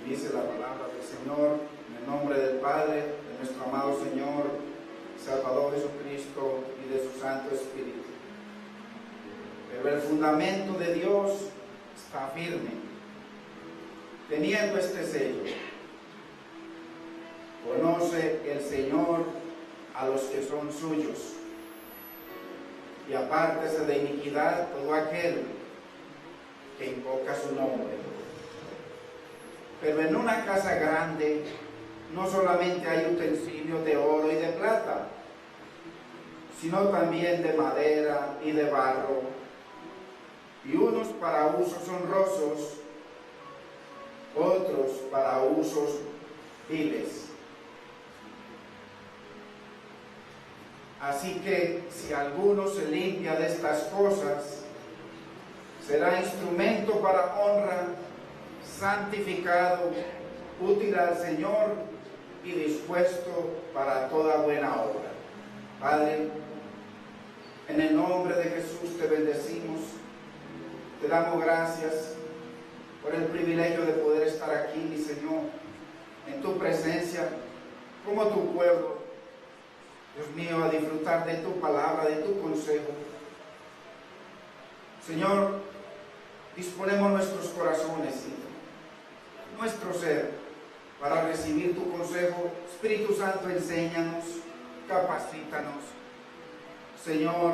Dice la palabra del Señor, en el nombre del Padre, de nuestro amado Señor, Salvador Jesucristo y de su Santo Espíritu. Pero el fundamento de Dios está firme, teniendo este sello. Conoce el Señor a los que son suyos, y apártese de iniquidad todo aquel que invoca su nombre. Pero en una casa grande no solamente hay utensilios de oro y de plata, sino también de madera y de barro, y unos para usos honrosos, otros para usos viles. Así que si alguno se limpia de estas cosas, será instrumento para honra, santificado, útil al Señor y dispuesto para toda buena obra. Padre, en el nombre de Jesús te bendecimos, te damos gracias por el privilegio de poder estar aquí, mi Señor, en tu presencia, como tu pueblo, Dios mío, a disfrutar de tu palabra, de tu consejo. Señor, disponemos nuestros corazones y nuestro ser para recibir tu consejo. Espíritu Santo, enséñanos, capacítanos. Señor,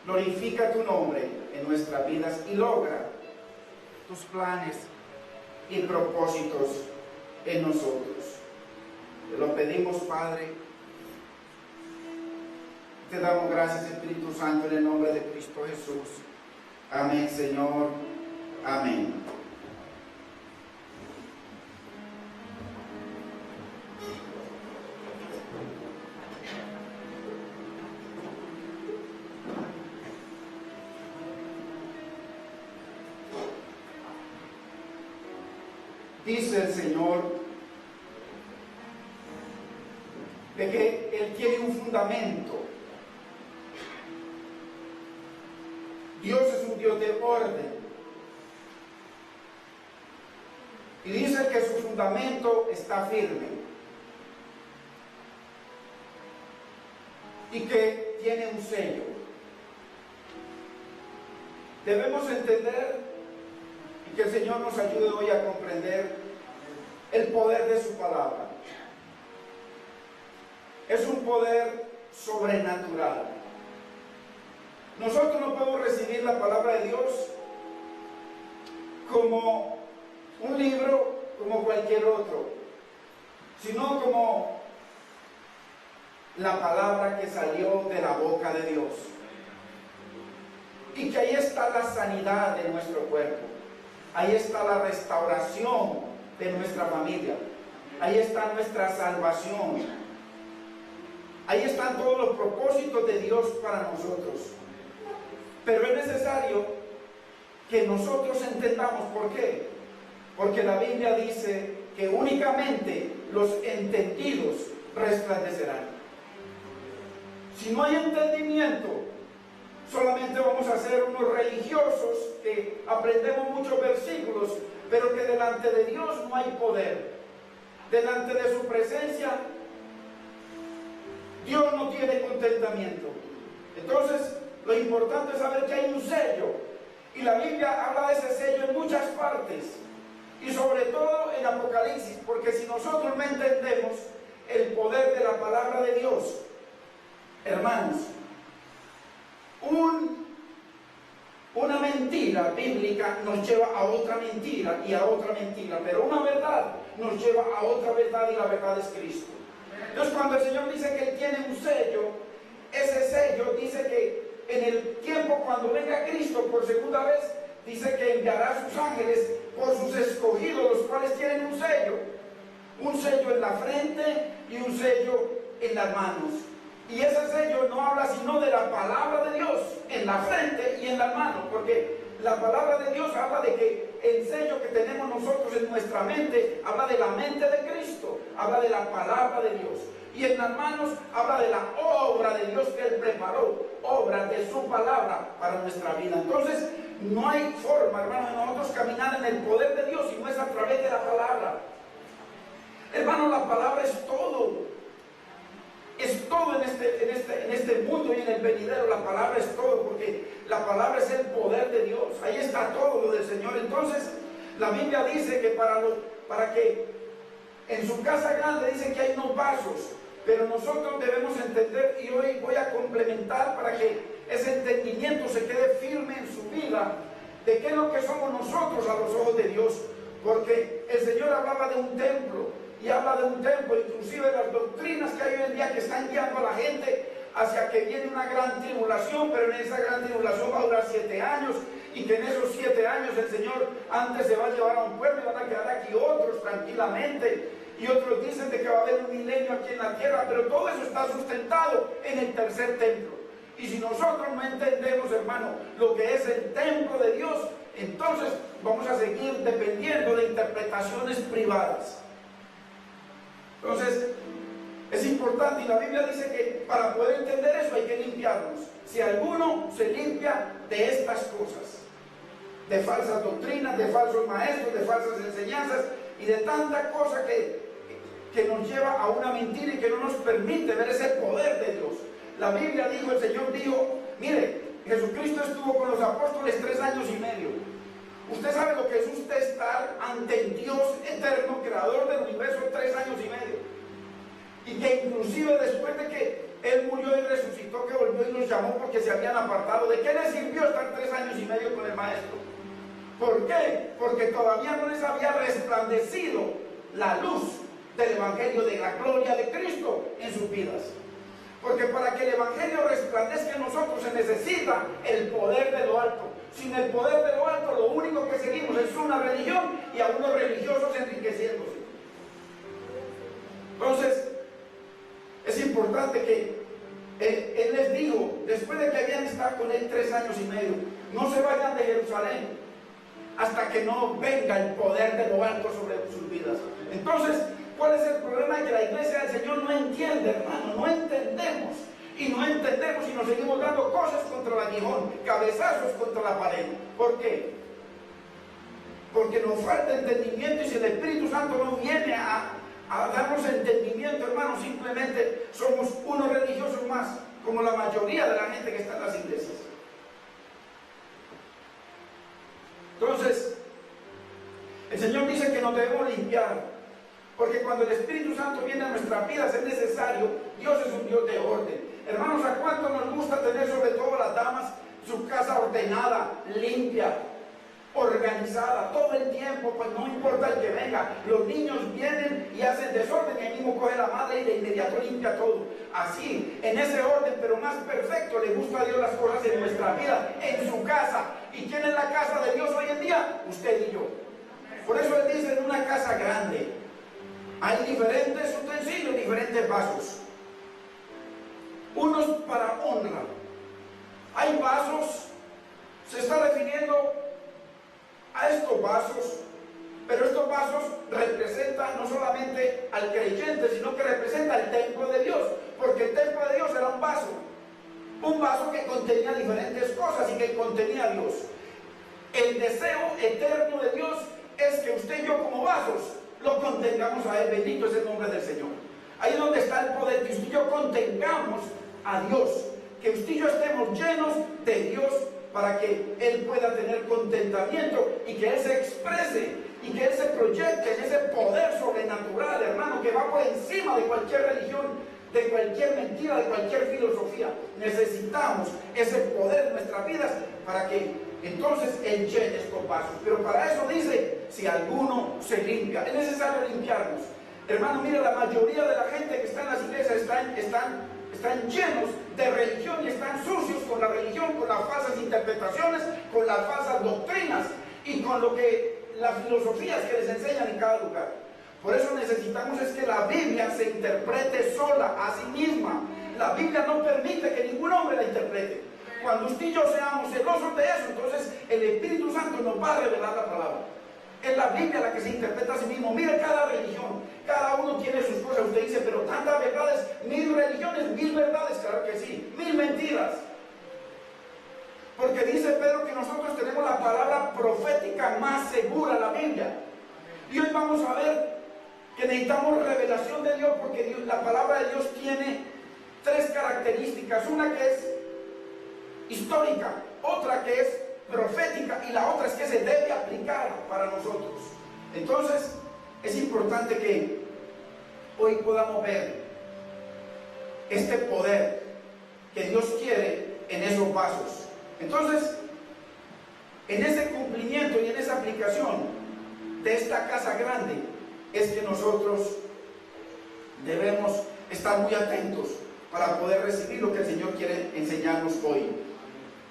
glorifica tu nombre en nuestras vidas y logra tus planes y propósitos en nosotros. Te lo pedimos, Padre. Te damos gracias, Espíritu Santo, en el nombre de Cristo Jesús. Amén, Señor. Amén. Dice el Señor de que Él tiene un fundamento. Dios es un Dios de orden. Y dice que su fundamento está firme. Y que tiene un sello. Debemos entender y que el Señor nos ayude hoy a comprender el poder de su palabra. Es un poder sobrenatural. Nosotros no podemos recibir la palabra de Dios como un libro, como cualquier otro, sino como la palabra que salió de la boca de Dios. Y que ahí está la sanidad de nuestro cuerpo, ahí está la restauración de nuestra familia, ahí está nuestra salvación, ahí están todos los propósitos de Dios para nosotros. Pero es necesario que nosotros entendamos por qué. Porque la Biblia dice que únicamente los entendidos resplandecerán. Si no hay entendimiento, solamente vamos a ser unos religiosos que aprendemos muchos versículos, pero que delante de Dios no hay poder. Delante de su presencia, Dios no tiene contentamiento. Entonces, lo importante es saber que hay un sello, y la Biblia habla de ese sello en muchas partes, y sobre todo en Apocalipsis, porque si nosotros no entendemos el poder de la palabra de Dios, hermanos, una mentira bíblica nos lleva a otra mentira y a otra mentira, pero una verdad nos lleva a otra verdad, y la verdad es Cristo. Entonces, cuando el Señor dice que Él tiene un sello, ese sello dice que en el tiempo cuando venga Cristo por segunda vez, dice que enviará a sus ángeles por sus escogidos, los cuales tienen un sello en la frente y un sello en las manos. Y ese sello no habla sino de la palabra de Dios en la frente y en las manos, porque la palabra de Dios habla de que el sello que tenemos nosotros en nuestra mente habla de la mente de Cristo, habla de la palabra de Dios, y en las manos habla de la obra de Dios que Él preparó obra de su palabra para nuestra vida. Entonces, no hay forma, hermano, de nosotros caminar en el poder de Dios si no es a través de la palabra. Hermano, la palabra es todo. Es todo en este mundo y en el venidero. La palabra es todo, porque la palabra es el poder de Dios. Ahí está todo lo del Señor. Entonces, la Biblia dice que para que en su casa grande dice que hay unos vasos, pero nosotros debemos entender, y hoy voy a complementar para que ese entendimiento se quede firme en su vida, de qué es lo que somos nosotros a los ojos de Dios. Porque el Señor hablaba de un templo, y habla de un templo, inclusive las doctrinas que hay hoy en día que están guiando a la gente hacia que viene una gran tribulación, pero en esa gran tribulación va a durar 7 años, y que en esos 7 años el Señor antes se va a llevar a un pueblo y van a quedar aquí otros tranquilamente, y otros dicen de que va a haber un milenio aquí en la tierra, pero todo eso está sustentado en el tercer templo. Y si nosotros no entendemos, hermano, lo que es el templo de Dios, entonces vamos a seguir dependiendo de interpretaciones privadas. Entonces, es importante, y la Biblia dice que para poder entender eso hay que limpiarnos. Si alguno se limpia de estas cosas, de falsas doctrinas, de falsos maestros, de falsas enseñanzas y de tanta cosa que nos lleva a una mentira y que no nos permite ver ese poder de Dios. La Biblia dijo, el Señor dijo, mire, Jesucristo estuvo con los apóstoles 3 años y medio. Usted sabe lo que es usted estar ante el Dios eterno, creador del universo, 3 años y medio. Y que inclusive después de que Él murió y resucitó, que volvió y los llamó porque se habían apartado. ¿De qué les sirvió estar 3 años y medio con el Maestro? ¿Por qué? Porque todavía no les había resplandecido la luz del Evangelio de la gloria de Cristo en sus vidas. Porque para que el Evangelio resplandezca en nosotros se necesita el poder de lo alto. Sin el poder de lo alto, lo único que seguimos es una religión y a unos religiosos enriqueciéndose. Entonces, es importante que Él les dijo, después de que habían estado con Él 3 años y medio, no se vayan de Jerusalén hasta que no venga el poder de lo alto sobre sus vidas. Entonces, ¿cuál es el problema? Que la iglesia del Señor no entiende, hermano, no entendemos. Y no entendemos y nos seguimos dando cosas contra el aguijón, cabezazos contra la pared. ¿Por qué? Porque nos falta entendimiento, y si el Espíritu Santo no viene a darnos entendimiento, hermano, simplemente somos unos religiosos más, como la mayoría de la gente que está en las iglesias. Entonces, el Señor dice que nos debemos limpiar, porque cuando el Espíritu Santo viene a nuestras vidas es necesario. Dios es un Dios de orden. Hermanos, ¿a cuánto nos gusta tener, sobre todo las damas, su casa ordenada, limpia, organizada, todo el tiempo? Pues no importa el que venga. Los niños vienen y hacen desorden, y ahí mismo coge la madre y de inmediato limpia todo. Así, en ese orden, pero más perfecto, le gusta a Dios las cosas en nuestra vida, en su casa. ¿Y quién es la casa de Dios hoy en día? Usted y yo. Por eso Él dice, en una casa grande hay diferentes utensilios, diferentes vasos. Unos para honra. Hay vasos, se está refiriendo a estos vasos, pero estos vasos representan no solamente al creyente, sino que representa el templo de Dios, porque el templo de Dios era un vaso que contenía diferentes cosas y que contenía a Dios. El deseo eterno de Dios es que usted y yo, como vasos, lo contengamos a Él. Bendito es el nombre del Señor. Ahí es donde está el poder, que usted y yo contengamos a Dios, que usted y yo estemos llenos de Dios, para que Él pueda tener contentamiento y que Él se exprese y que Él se proyecte en ese poder sobrenatural, hermano, que va por encima de cualquier religión, de cualquier mentira, de cualquier filosofía. Necesitamos ese poder en nuestras vidas para que entonces Él llene estos vasos. Pero para eso dice, si alguno se limpia, es necesario limpiarnos. Hermano, mira, la mayoría de la gente que está en las iglesias están llenos de religión y están sucios con la religión, con las falsas interpretaciones, con las falsas doctrinas y con las filosofías que les enseñan en cada lugar. Por eso necesitamos es que la Biblia se interprete sola, a sí misma. La Biblia no permite que ningún hombre la interprete. Cuando usted y yo seamos celosos de eso, entonces el Espíritu Santo nos va a revelar la palabra. Es la Biblia la que se interpreta a sí mismo. Mire cada religión, cada uno tiene sus cosas. Usted dice, pero tantas verdades, 1000 religiones, 1000 verdades, claro que sí, 1000 mentiras. Porque dice Pedro que nosotros tenemos la palabra profética más segura en la Biblia. Y hoy vamos a ver que necesitamos revelación de Dios, porque la palabra de Dios tiene tres características. Una que es histórica, otra que es profética y la otra es que se debe aplicar para nosotros. Entonces es importante que hoy podamos ver este poder que Dios quiere en esos vasos. Entonces, en ese cumplimiento y en esa aplicación de esta casa grande es que nosotros debemos estar muy atentos para poder recibir lo que el Señor quiere enseñarnos hoy.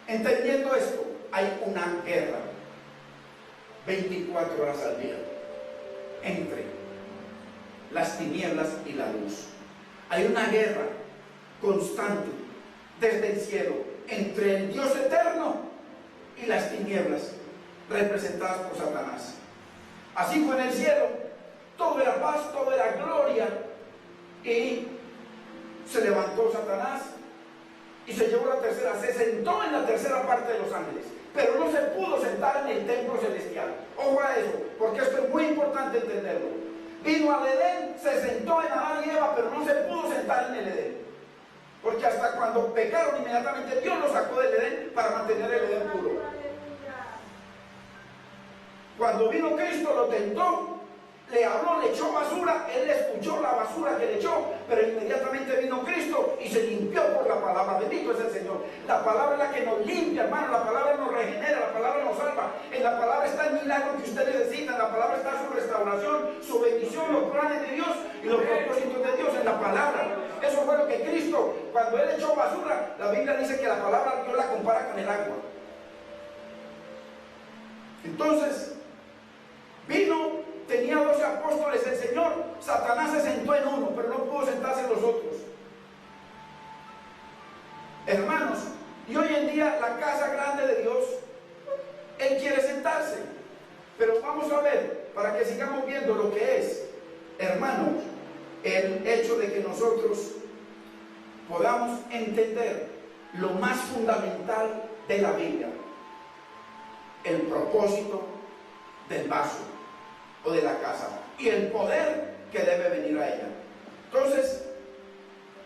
Entendiendo esto, hay una guerra 24 horas al día entre las tinieblas y la luz. Hay una guerra constante desde el cielo entre el Dios eterno y las tinieblas representadas por Satanás. Así fue en el cielo, todo era paz, todo era gloria, y se levantó Satanás y se llevó la tercera, se sentó en la tercera parte de los ángeles, pero no se pudo sentar en el templo celestial. Ojo a eso, porque esto es muy importante entenderlo. Vino al Edén, se sentó en Adán y Eva, pero no se pudo sentar en el Edén. Porque hasta cuando pecaron, inmediatamente Dios los sacó del Edén para mantener el Edén puro. Cuando vino Cristo, lo tentó, le habló, le echó basura, él escuchó la basura que le echó, pero inmediatamente vino Cristo y se limpió por la palabra. Bendito es el Señor. La palabra es la que nos limpia, hermano. La palabra nos regenera, la palabra nos salva. En la palabra está el milagro que usted necesita, en la palabra está su restauración, su bendición, los planes de Dios y los propósitos de Dios en la palabra. Eso fue lo que Cristo, cuando él echó basura, la Biblia dice que la palabra Dios la compara con el agua. Entonces, vino, tenía 12 apóstoles el Señor, Satanás se sentó en uno, pero no pudo sentarse en los otros. Hermanos, y hoy en día la casa grande de Dios, Él quiere sentarse. Pero vamos a ver, para que sigamos viendo lo que es, hermanos, el hecho de que nosotros podamos entender lo más fundamental de la Biblia, el propósito del vaso o de la casa y el poder que debe venir a ella. Entonces,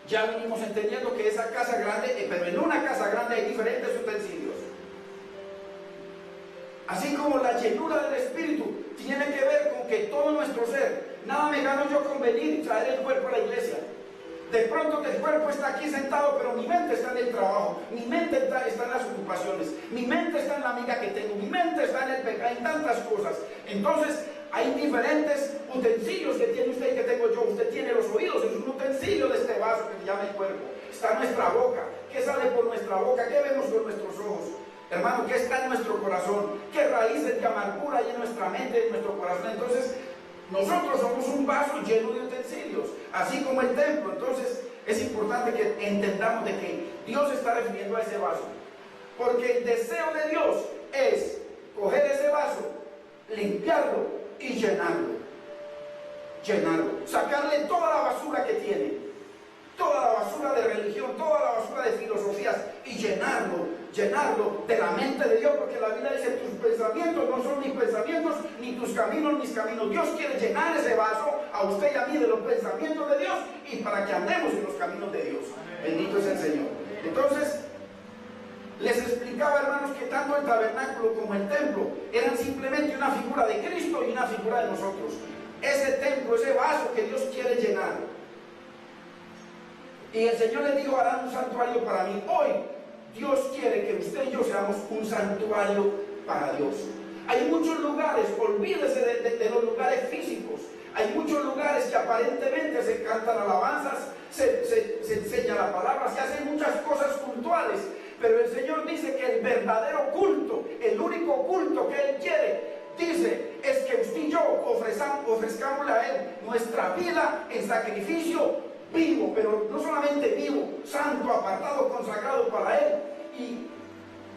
ya venimos entendiendo que esa casa grande, pero en una casa grande hay diferentes utensilios. Así como la llenura del Espíritu tiene que ver con que todo nuestro ser, nada me gano yo con venir y traer el cuerpo a la iglesia. De pronto que el cuerpo está aquí sentado, pero mi mente está en el trabajo, mi mente está en las ocupaciones, mi mente está en la amiga que tengo, mi mente está en el pecado, en tantas cosas. Entonces hay diferentes utensilios que tiene usted y que tengo yo. Usted tiene los oídos, es un utensilio de este vaso que se llama el cuerpo. Está nuestra boca. ¿Qué sale por nuestra boca? ¿Qué vemos con nuestros ojos? Hermano, ¿qué está en nuestro corazón? ¿Qué raíces de amargura hay en nuestra mente, en nuestro corazón? Entonces, nosotros somos un vaso lleno de utensilios, así como el templo. Entonces, es importante que entendamos de que Dios se está refiriendo a ese vaso. Porque el deseo de Dios es coger ese vaso, limpiarlo y llenarlo. Llenarlo. Sacarle toda la basura que tiene. Toda la basura de religión, toda la basura de filosofías y llenarlo de la mente de Dios, porque la Biblia dice: tus pensamientos no son mis pensamientos, ni tus caminos mis caminos. Dios quiere llenar ese vaso a usted y a mí de los pensamientos de Dios y para que andemos en los caminos de Dios. Bendito es el Señor. Entonces, les explicaba, hermanos, que tanto el tabernáculo como el templo eran simplemente una figura de Cristo y una figura de nosotros. Ese templo, ese vaso que Dios quiere llenar. Y el Señor le dijo: harán un santuario para mí. Hoy Dios quiere que usted y yo seamos un santuario para Dios. Hay muchos lugares, olvídese de los lugares físicos. Hay muchos lugares que aparentemente se cantan alabanzas, se enseña la palabra, se hacen muchas cosas puntuales. Pero el Señor dice que el verdadero culto, el único culto que Él quiere, dice, es que usted y yo ofrezcamosle a Él nuestra vida en sacrificio vivo, pero no solamente vivo, santo, apartado, consagrado para Él.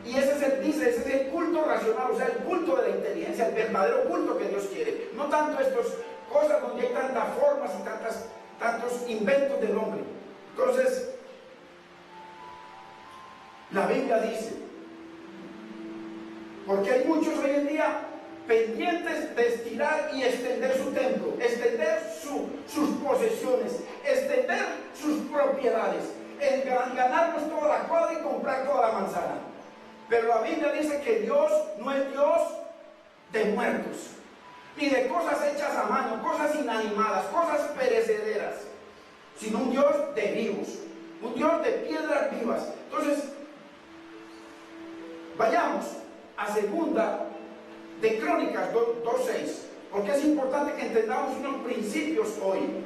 Y ese es el culto racional, o sea, el culto de la inteligencia, el verdadero culto que Dios quiere. No tanto estas cosas donde hay tantas formas y tantos inventos del hombre. Entonces, la Biblia dice Porque hay muchos hoy en día pendientes de estirar y extender su templo, extender sus posesiones, extender sus propiedades, ganarnos toda la cuadra y comprar toda la manzana. Pero la Biblia dice que Dios no es Dios de muertos, ni de cosas hechas a mano, cosas inanimadas, cosas perecederas, sino un Dios de vivos, un Dios de piedras vivas. Entonces, vayamos a segunda de Crónicas 2:6, porque es importante que entendamos unos principios hoy.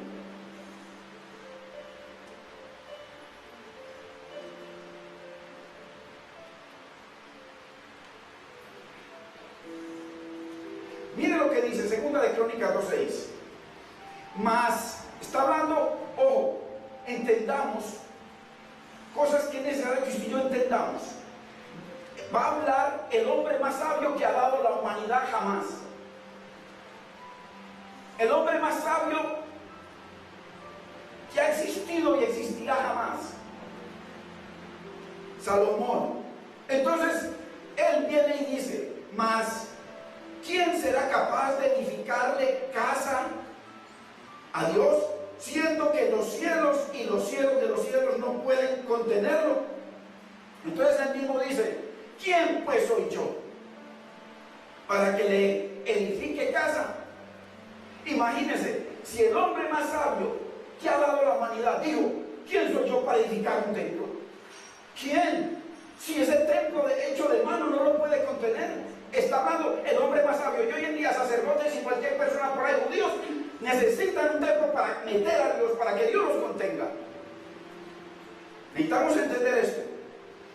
Mire lo que dice segunda de Crónicas 2:6. Mas está hablando, ojo, entendamos cosas que es necesario que usted y yo entendamos. Va a hablar el hombre más sabio que ha dado la humanidad jamás. El hombre más sabio que ha existido y existirá jamás. Salomón. Entonces, él viene y dice, mas ¿quién será capaz de edificarle casa a Dios, siendo que los cielos y los cielos de los cielos no pueden contenerlo? Entonces él mismo dice, ¿quién pues soy yo para que le edifique casa? Imagínense, si el hombre más sabio que ha dado la humanidad dijo, ¿quién soy yo para edificar un templo? ¿Quién? Si ese templo hecho de mano no lo puede contener. Está hablando el hombre más sabio. Y hoy en día sacerdotes y cualquier persona por ahí, judíos, necesitan un templo para meter a Dios, para que Dios los contenga. Necesitamos entender esto.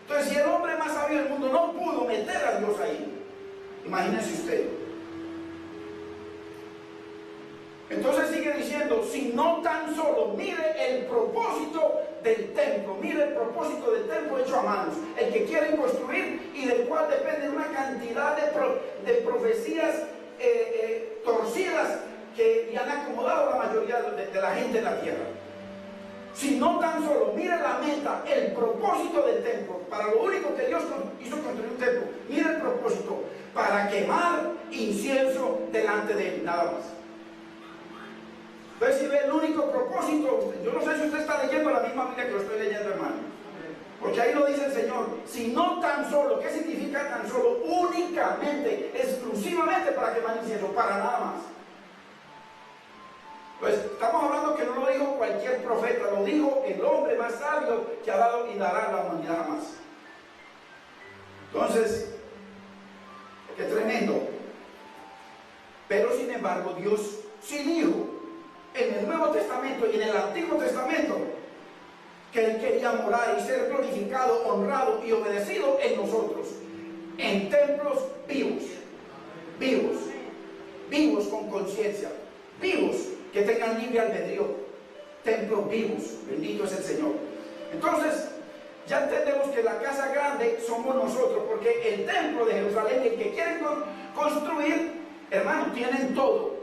Entonces, si el hombre más sabio del mundo no pudo meter a Dios ahí, imagínense usted. Entonces sigue diciendo, si no tan solo mire el propósito del templo, mire el propósito del templo hecho a manos, el que quieren construir y del cual depende una cantidad de profecías torcidas que han acomodado la mayoría de la gente en la tierra. Si no tan solo mire la meta, el propósito del templo, para lo único que Dios hizo construir un templo, mire el propósito, para quemar incienso delante de él, nada más. Entonces, si ve el único propósito, yo no sé si usted está leyendo la misma Biblia que lo estoy leyendo, hermano, porque ahí lo dice el Señor, si no tan solo, ¿qué significa tan solo? Únicamente, exclusivamente para quemar incienso, para nada más. Pues estamos hablando que no lo dijo cualquier profeta, lo dijo el hombre más sabio que ha dado y dará a la humanidad jamás. Entonces, qué tremendo. Pero sin embargo, Dios sí dijo en el Nuevo Testamento y en el Antiguo Testamento que Él quería morar y ser glorificado, honrado y obedecido en nosotros, en templos vivos, vivos, vivos con conciencia, vivos que tengan libre albedrío, templos vivos, bendito es el Señor. Entonces, ya entendemos que la casa grande somos nosotros, porque el templo de Jerusalén, el que quieren construir, hermano, tienen todo.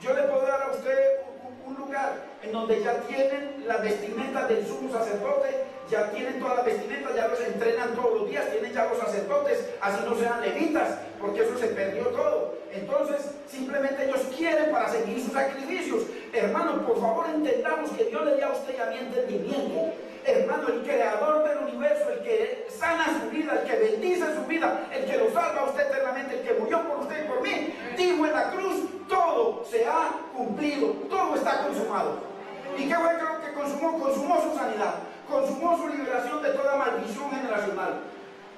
Yo le puedo dar a usted un lugar en donde ya tienen las vestimentas del sumo sacerdote, ya tienen todas las vestimentas, ya los entrenan todos los días, tienen ya los sacerdotes, así no sean levitas, porque eso se perdió todo. Entonces, simplemente ellos quieren para seguir sus sacrificios. Hermano, por favor entendamos que Dios le dio a usted y a mí entendimiento. Hermano, el creador del universo, el que sana su vida, el que bendice su vida, el que lo salva a usted eternamente, el que murió por usted y por mí, dijo en la cruz, todo se ha cumplido, todo está consumado. ¿Y qué fue lo que consumó? Consumó su sanidad, consumó su liberación de toda maldición generacional.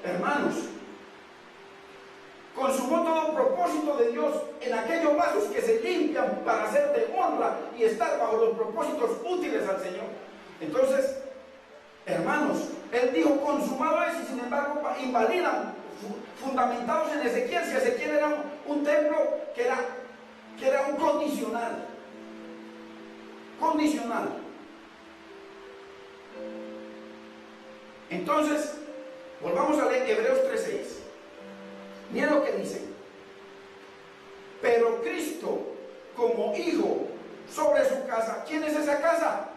Hermanos, consumó todo propósito de Dios en aquellos vasos que se limpian para ser de honra y estar bajo los propósitos útiles al Señor. Entonces, hermanos, Él dijo consumado es, y sin embargo invalidan, fundamentados en Ezequiel. Si Ezequiel era un templo que era un condicional. Entonces, volvamos a leer Hebreos 3:6. Miren lo que dice. Pero Cristo, como hijo sobre su casa. ¿Quién es esa casa?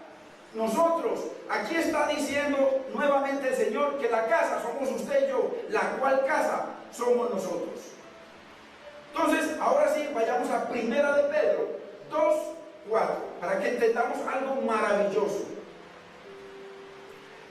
Nosotros. Aquí está diciendo nuevamente el Señor que la casa somos usted y yo, la cual casa somos nosotros. Entonces, ahora sí, vayamos a Primera de Pedro 2:4, para que entendamos algo maravilloso.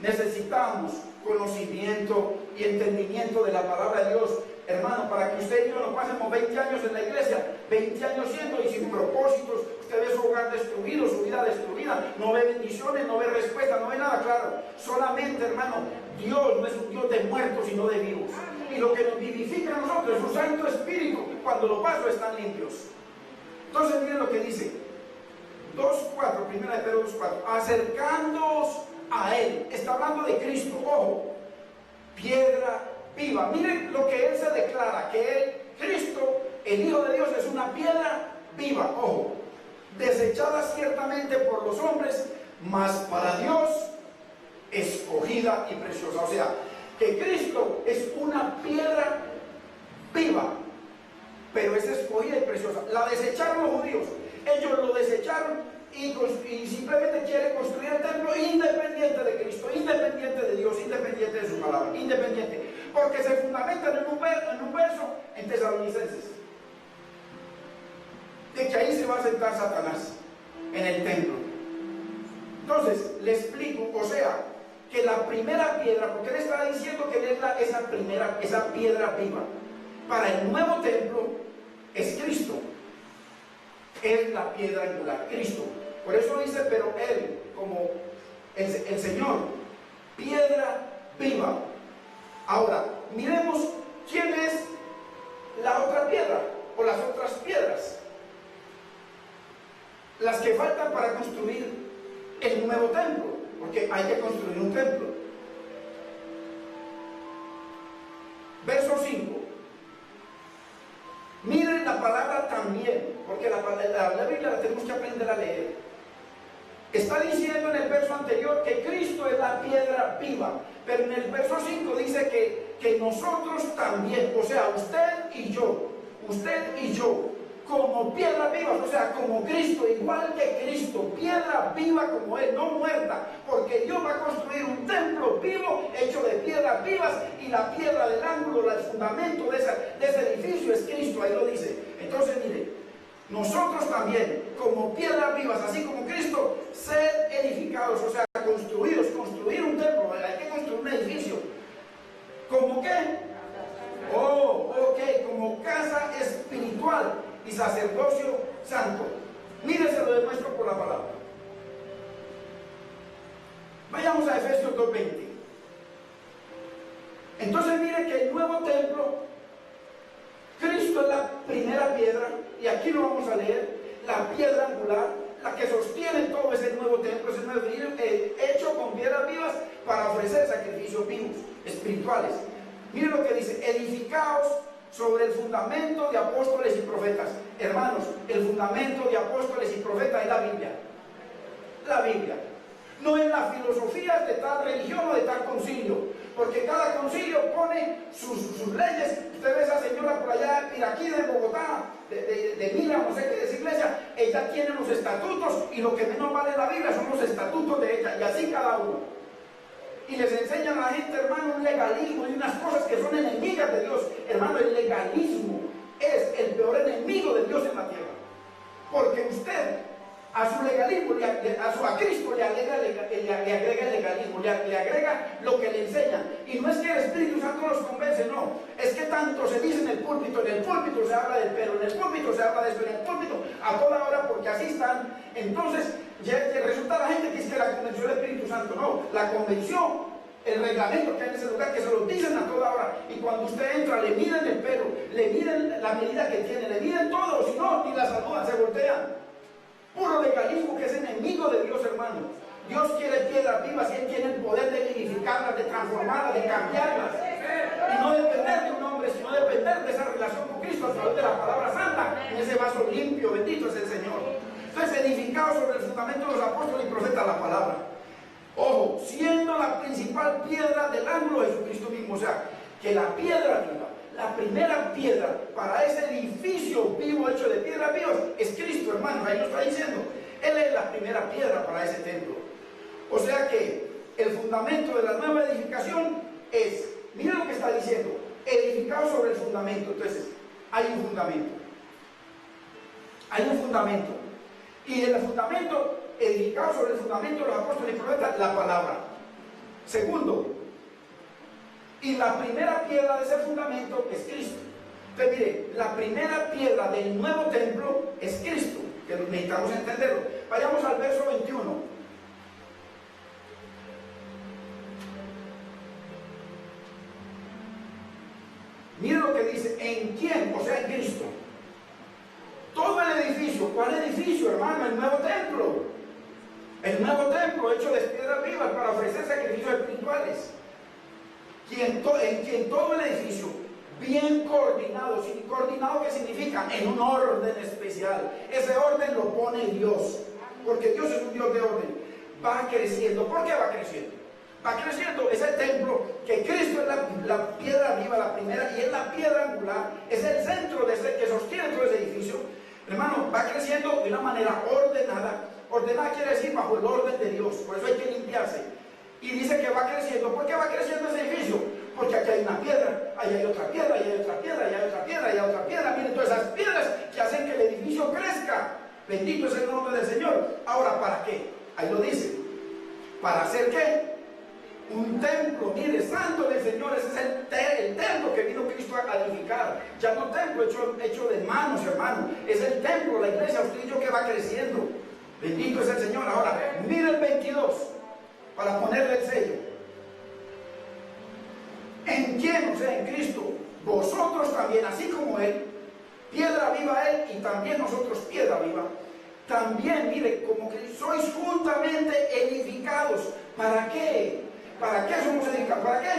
Necesitamos conocimiento y entendimiento de la palabra de Dios, hermano, para que usted y yo no pasemos 20 años en la iglesia, 20 años siendo y sin propósitos. Usted ve su hogar destruido, su vida destruida, no ve bendiciones, no ve respuesta, no ve nada claro. Solamente, hermano, Dios no es un Dios de muertos, sino de vivos. Y lo que nos vivifica a nosotros es su Santo Espíritu. Cuando los vasos están limpios. Entonces, miren lo que dice 2:4, Primera de Pedro 2:4, acercándoos a Él. Está hablando de Cristo, ojo, piedra viva. Miren lo que Él se declara, que Él, Cristo, el Hijo de Dios, es una piedra viva, ojo, desechada ciertamente por los hombres, mas para Dios escogida y preciosa. O sea, que Cristo es una piedra viva, pero es escogida y preciosa. La desecharon los judíos, ellos lo desecharon y simplemente quieren construir el templo independiente de Cristo, independiente de Dios, independiente de su palabra, independiente, porque se fundamentan en un verso en Tesalonicenses, de que ahí se va a sentar Satanás en el templo. Entonces, le explico, o sea, que la primera piedra, porque él está diciendo que él es esa piedra viva, para el nuevo templo es Cristo. Es la piedra angular, Cristo. Por eso dice, pero Él, como el Señor, piedra viva. Ahora, miremos quién es la otra piedra, o las otras piedras, las que faltan para construir el nuevo templo, porque hay que construir un templo. Verso 5. Miren la palabra también, porque la Biblia la tenemos que aprender a leer. Está diciendo en el verso anterior que Cristo es la piedra viva, pero en el verso 5 dice que nosotros también, o sea, usted y yo, como piedra viva, o sea, como Cristo, igual que Cristo, piedra viva como Él, no muerta, porque Dios va a construir un templo vivo hecho de piedras vivas, y la piedra del ángulo, el fundamento de ese edificio es Cristo, ahí lo dice. Entonces, mire, nosotros también, como piedras vivas, así como Cristo, ser edificados, o sea, construidos, construir un templo, hay que construir un edificio. ¿Cómo qué? Como casa espiritual y sacerdocio santo. Mire, se lo demuestro por la palabra. Vayamos a Efesios 2:20. Entonces mire que el nuevo templo, Cristo es la primera piedra, y aquí lo vamos a leer, la piedra angular, la que sostiene todo ese nuevo templo, ese nuevo hecho con piedras vivas para ofrecer sacrificios vivos, espirituales. Mire lo que dice, edificaos sobre el fundamento de apóstoles y profetas. Hermanos, el fundamento de apóstoles y profetas es la Biblia. La Biblia. No es las filosofías de tal religión o de tal concilio, porque cada concilio pone sus leyes. Usted ve a esa señora por allá, aquí de Bogotá, de Mila, no sé qué, de esa iglesia, ella tiene los estatutos, y lo que menos vale la Biblia son los estatutos de ella, y así cada uno. Y les enseñan a la gente, hermano, un legalismo y unas cosas que son enemigas de Dios. Hermano, el legalismo es el peor enemigo de Dios en la tierra, porque usted a su legalismo, a Cristo le agrega el legalismo, le agrega lo que le enseñan. Y no es que el Espíritu Santo los convence, no, es que tanto se dice en el púlpito se habla del pelo, en el púlpito se habla de esto, en el púlpito a toda hora, porque así están. Entonces resulta la gente que dice que la convención del Espíritu Santo, no, la convención, el reglamento que hay en ese lugar, que se lo dicen a toda hora, y cuando usted entra le miden el pelo, le miden la medida que tiene, le miden todo, si no, ni la saludan, se voltean. Puro legalismo que es enemigo de Dios, hermano. Dios quiere piedras vivas, y Él tiene el poder de vivificarlas, de transformarlas, de cambiarlas, y no depender de un hombre, sino depender de esa relación con Cristo a través de la palabra santa, en ese vaso limpio, bendito es el Señor. Entonces, edificado sobre el fundamento de los apóstoles y profetas, la palabra. Ojo, siendo la principal piedra del ángulo Jesucristo mismo, o sea, que la piedra viva, la primera piedra para ese edificio vivo hecho de piedras vivas es Cristo, hermano. Ahí lo está diciendo. Él es la primera piedra para ese templo. O sea que el fundamento de la nueva edificación es, mira lo que está diciendo, edificado edificado sobre el fundamento. Entonces, hay un fundamento. Hay un fundamento. Y el fundamento, edificado sobre el fundamento de los apóstoles y profetas, la palabra. Segundo, y la primera piedra de ese fundamento es Cristo. Entonces, mire, la primera piedra del nuevo templo es Cristo, que necesitamos entenderlo. Vayamos al verso 21. Mire lo que dice, ¿en quién? O sea, en Cristo. Todo el edificio, ¿cuál edificio, hermano? El nuevo templo. El nuevo templo hecho de piedras vivas para ofrecer sacrificios espirituales. En quien todo el edificio, bien coordinado. ¿Coordinado qué significa? En un orden especial. Ese orden lo pone Dios, porque Dios es un Dios de orden. Va creciendo. ¿Por qué va creciendo? Va creciendo. Es el templo, que Cristo es la piedra viva, la primera, y es la piedra angular. Es el centro de ese, que sostiene todo ese edificio. Hermano, va creciendo de una manera ordenada. Ordenada quiere decir bajo el orden de Dios. Por eso hay que limpiarse. Y dice que va creciendo. ¿Por qué va creciendo ese edificio? Porque aquí hay una piedra, ahí hay otra piedra, ahí hay otra piedra, ahí hay otra piedra, ahí hay otra piedra. Miren todas esas piedras que hacen que el edificio crezca. Bendito es el nombre del Señor. Ahora, ¿para qué? Ahí lo dice. ¿Para hacer qué? Un templo, mire, santo del Señor. Ese es el templo que vino Cristo a edificar. Ya no templo hecho de manos, hermano. Es el templo, la iglesia, usted y yo, que va creciendo. Bendito es el Señor. Ahora, mire el 22, para ponerle el sello. ¿En quién? O sea, en Cristo. Vosotros también, así como Él, piedra viva Él, y también nosotros piedra viva. También, mire, como que sois juntamente edificados. ¿Para qué? ¿Para qué somos edificados? ¿Para qué?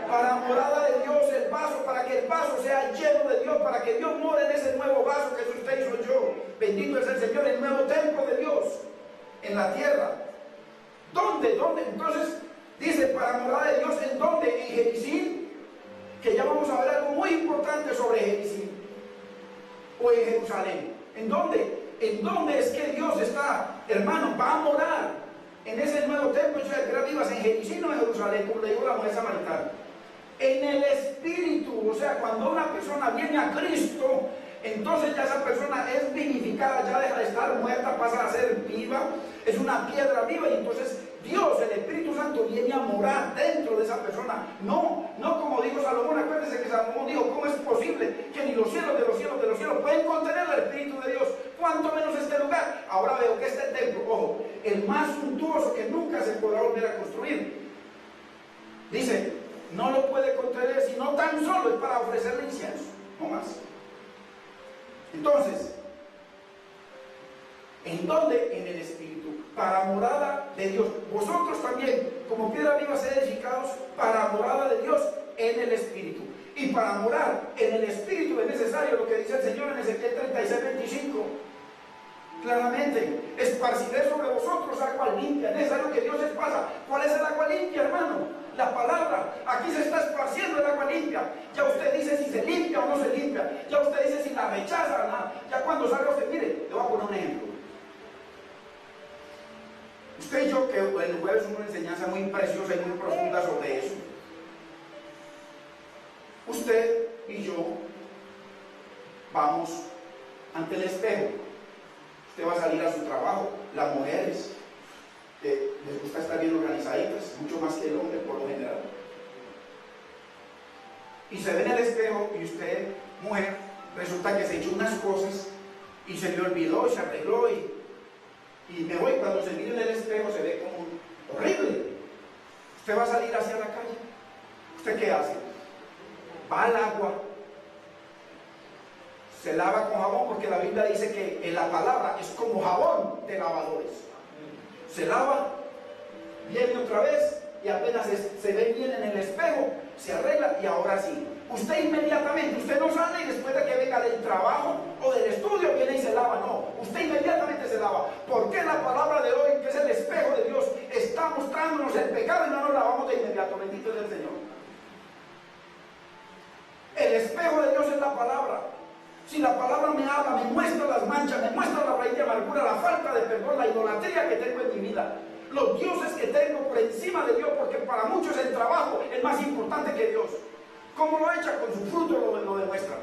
Para morada de Dios, el vaso, para que el vaso sea lleno de Dios, para que Dios more en ese nuevo vaso que es usted y soy yo. Bendito es el Señor, el nuevo templo de Dios en la tierra. ¿Dónde? Entonces dice, para morada de Dios, ¿en dónde? En Jericín, que ya vamos a ver algo muy importante sobre Jericín, o en Jerusalén. ¿En dónde? ¿En dónde es que Dios está, hermano? Va a morar en ese nuevo templo hecho de piedras vivas, en Jericín o en Jerusalén, como le dijo la mujer samaritana. En el Espíritu. O sea, cuando una persona viene a Cristo, entonces ya esa persona es vivificada, ya deja de estar muerta, pasa a ser viva, es una piedra viva, y entonces Dios, el Espíritu Santo, viene a morar dentro de esa persona. No como dijo Salomón. Acuérdense que Salomón dijo, ¿cómo es posible que ni los cielos de los cielos de los cielos pueden contener el Espíritu de Dios? ¿Cuánto menos este lugar? Ahora veo que este templo, ojo, el más suntuoso que nunca se podrá volver a construir, dice, no lo puede contener, sino tan solo es para ofrecerle incienso, no más. Entonces, ¿en dónde? En el Espíritu, para morada de Dios. Vosotros también, como piedra viva, sed edificados para morada de Dios en el Espíritu. Y para morar en el Espíritu es necesario lo que dice el Señor en Ezequiel 36:25. Claramente, esparciré sobre vosotros agua limpia. Es necesario que Dios esparza. ¿Cuál es el agua limpia, hermano? La palabra. Aquí se está esparciendo el agua limpia. Ya usted dice si se limpia o no se limpia. Ya usted dice si la rechaza o no. Ya cuando salga usted, mire, le voy a poner un ejemplo. Usted y yo, que el jueves es una enseñanza muy preciosa y muy profunda sobre eso. Usted y yo vamos ante el espejo. Usted va a salir a su trabajo. Las mujeres les gusta estar bien organizaditas, mucho más que el hombre por lo general. Y se ve en el espejo y usted, mujer, resulta que se echó unas cosas y se le olvidó y se arregló y me voy. Cuando se mira en el espejo se ve como horrible. Usted va a salir hacia la calle. ¿Usted qué hace? Va al agua, se lava con jabón, porque la Biblia dice que en la palabra es como jabón de lavadores. Se lava, viene otra vez y apenas se ve bien en el espejo, se arregla y ahora sí. Usted inmediatamente, usted no sale y después de que venga del trabajo o del estudio viene y se lava, no. Usted inmediatamente se lava. Porque la palabra de hoy, que es el espejo de Dios, está mostrándonos el pecado y no nos lavamos de inmediato. Bendito es el Señor. El espejo de Dios es la palabra. Si la palabra me habla, me muestra las manchas, me muestra la raíz de amargura, la falta de perdón, la idolatría que tengo en mi vida, los dioses que tengo por encima de Dios, porque para muchos el trabajo es más importante que Dios. ¿Cómo lo echa? Con su fruto lo demuestra.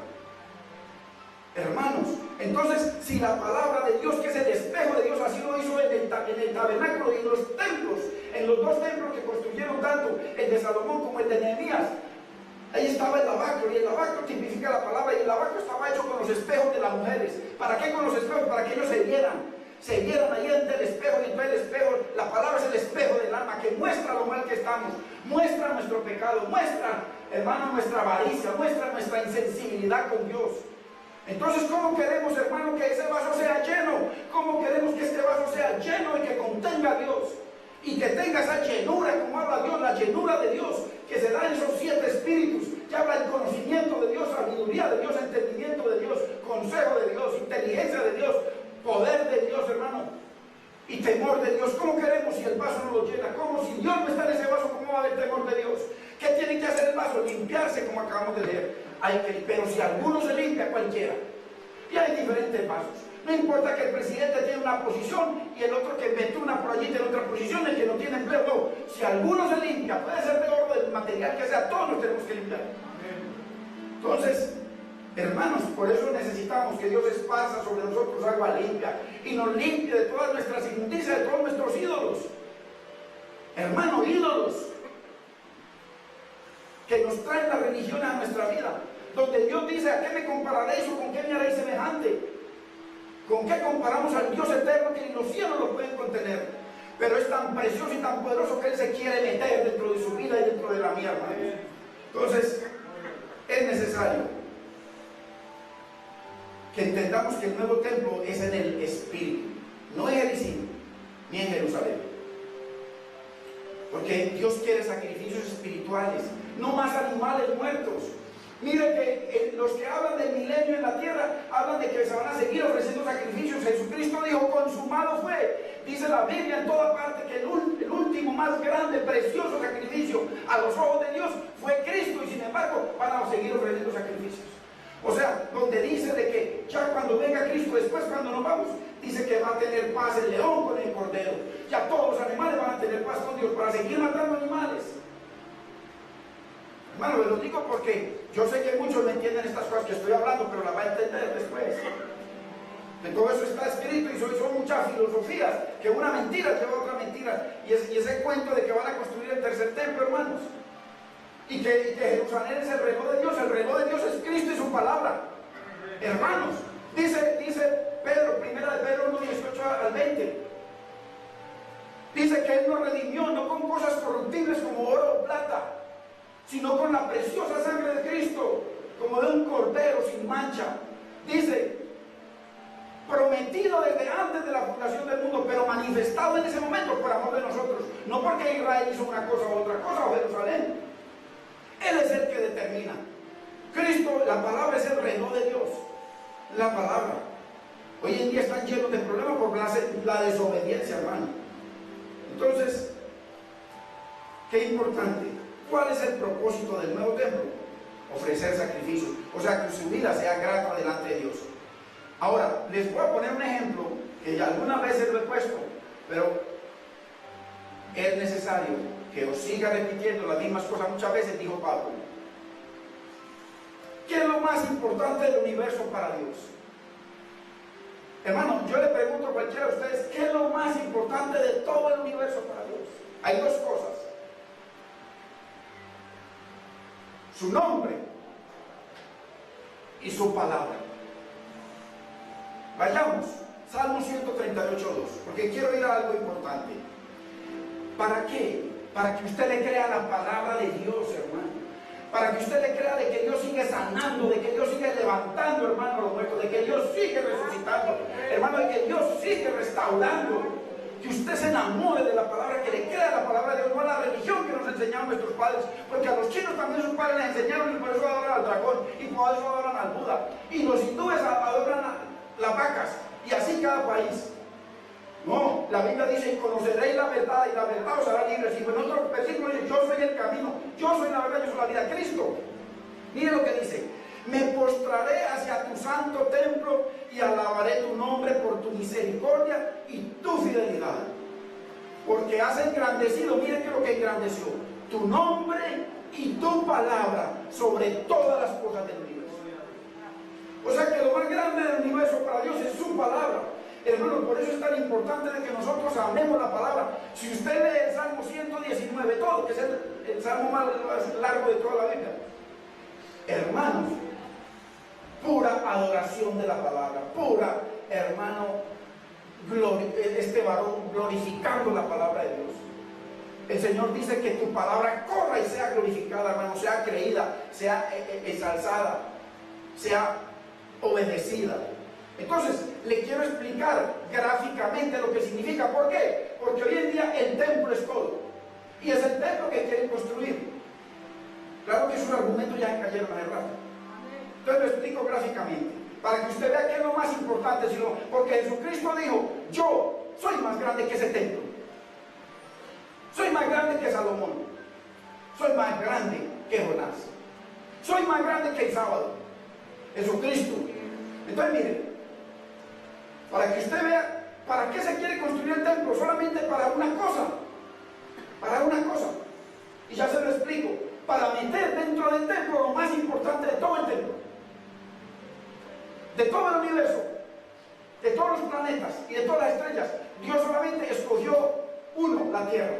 Hermanos, entonces, si la palabra de Dios, que es el espejo de Dios, así lo hizo en el tabernáculo y en los templos, en los dos templos que construyeron tanto, el de Salomón como el de Nehemías, ahí estaba el lavacro, y el lavacro tipifica la palabra, y el lavacro estaba hecho con los espejos de las mujeres. ¿Para qué con los espejos? Para que ellos se vieran ahí ante el espejo, y entonces el espejo, la palabra es el espejo del alma, que muestra lo mal que estamos, muestra nuestro pecado, muestra, hermano, nuestra avaricia, muestra nuestra insensibilidad con Dios. Entonces, ¿cómo queremos, hermano, que ese vaso sea lleno? ¿Cómo queremos que este vaso sea lleno y que contenga a Dios? Y que tenga esa llenura, como habla Dios, la llenura de Dios, que se da en esos 7 espíritus, que habla el conocimiento de Dios, sabiduría de Dios, entendimiento de Dios, consejo de Dios, inteligencia de Dios, poder de Dios, hermano, y temor de Dios. ¿Cómo queremos si el vaso no lo llena? ¿Cómo si Dios no está en ese vaso? ¿Cómo va a haber temor de Dios? ¿Qué tiene que hacer el vaso? Limpiarse, como acabamos de leer. Pero si alguno se limpia, cualquiera. Y hay diferentes vasos. No importa que el presidente tiene una posición y el otro que metió una por allí tiene otra posición, el que no tiene empleo, no. Si alguno se limpia, puede ser de oro, del material que sea, todos nos tenemos que limpiar. Entonces, hermanos, por eso necesitamos que Dios esparza sobre nosotros agua limpia y nos limpie de todas nuestras inmundicias, de todos nuestros ídolos. Hermano, ídolos que nos traen la religión a nuestra vida, donde Dios dice: ¿a qué me compararéis o con qué me haréis semejante? ¿Con qué comparamos al Dios eterno que ni los cielos lo pueden contener? Pero es tan precioso y tan poderoso que Él se quiere meter dentro de su vida y dentro de la mía, hermanos. Entonces, es necesario que entendamos que el nuevo templo es en el Espíritu, no en Jericín ni en Jerusalén. Porque Dios quiere sacrificios espirituales, no más animales muertos. Mire que los que hablan del milenio en la tierra hablan de que se van a seguir ofreciendo sacrificios. Jesucristo dijo: consumado fue. Dice la Biblia en toda parte que el último, más grande, precioso sacrificio a los ojos de Dios fue Cristo, y sin embargo van a seguir ofreciendo sacrificios. O sea, donde dice de que ya cuando venga Cristo, después cuando nos vamos, dice que va a tener paz el león con el cordero. Ya todos los animales van a tener paz con Dios para seguir matando animales. Hermano, me lo digo porque yo sé que muchos no entienden estas cosas que estoy hablando, pero las va a entender después. De todo eso está escrito, y son muchas filosofías, que una mentira lleva a otra mentira. Y ese cuento de que van a construir el tercer templo, hermanos, y que Jerusalén es el reloj de Dios. El reloj de Dios es Cristo y su palabra. Hermanos, dice Pedro, primera de Pedro 1, 18 al 20. Dice que Él nos redimió no con cosas corruptibles como oro o plata, sino con la preciosa sangre de Cristo, como de un cordero sin mancha. Dice: prometido desde antes de la fundación del mundo, pero manifestado en ese momento por amor de nosotros. No porque Israel hizo una cosa u otra cosa, o Jerusalén. Él es el que determina. Cristo, la palabra es el reloj de Dios. La palabra. Hoy en día están llenos de problemas por la desobediencia, hermano. Entonces, qué importante. ¿Cuál es el propósito del nuevo templo? Ofrecer sacrificios. O sea, que su vida sea grata delante de Dios. Ahora, les voy a poner un ejemplo que ya algunas veces lo he puesto, pero es necesario que os siga repitiendo las mismas cosas muchas veces, dijo Pablo. ¿Qué es lo más importante del universo para Dios? Hermano, yo le pregunto a cualquiera de ustedes: ¿qué es lo más importante de todo el universo para Dios? Hay dos cosas: su nombre y su palabra. Vayamos, Salmo 138:2, porque quiero ir a algo importante. ¿Para qué? Para que usted le crea la palabra de Dios, hermano. Para que usted le crea de que Dios sigue sanando, de que Dios sigue levantando, hermano, los muertos, de que Dios sigue resucitando, hermano, de que Dios sigue restaurando. Que usted se enamore de la palabra, que le crea la palabra de Dios, no a la religión que nos enseñaron nuestros padres, porque a los chinos también sus padres les enseñaron, y por eso adoran al dragón, y por eso adoran al Buda, y los hindúes adoran a las vacas, y así cada país. No, la Biblia dice: y conoceréis la verdad, y la verdad os hará libres. Y en otro versículo dice: yo soy el camino, yo soy la verdad, yo soy la vida. Cristo. Mire lo que dice: me postraré hacia tu santo templo y alabaré tu nombre por tu misericordia y tu fidelidad, porque has engrandecido, mire que lo que engrandeció, tu nombre y tu palabra sobre todas las cosas del universo. O sea que lo más grande del universo para Dios es su palabra. Hermano, por eso es tan importante de que nosotros amemos la palabra. Si usted lee el Salmo 119, todo, que es el salmo más largo de toda la Biblia, hermanos, pura adoración de la palabra, pura, hermano, este varón glorificando la palabra de Dios. El Señor dice que tu palabra corra y sea glorificada, hermano, sea creída, sea ensalzada, sea obedecida. Entonces, le quiero explicar gráficamente lo que significa. ¿Por qué? Porque hoy en día el templo es todo. Y es el templo que quieren construir. Claro que sus argumentos ya cayeron hace rato. Entonces lo explico gráficamente, para que usted vea que es lo más importante, sino porque Jesucristo dijo, yo soy más grande que ese templo. Soy más grande que Salomón. Soy más grande que Jonás. Soy más grande que el sábado. Jesucristo. Entonces miren, para que usted vea para qué se quiere construir el templo, solamente para una cosa. Para una cosa. Y ya se lo explico. Para meter dentro del templo lo más importante de todo el templo. De todo el universo. De todos los planetas y de todas las estrellas. Dios solamente escogió uno, la tierra.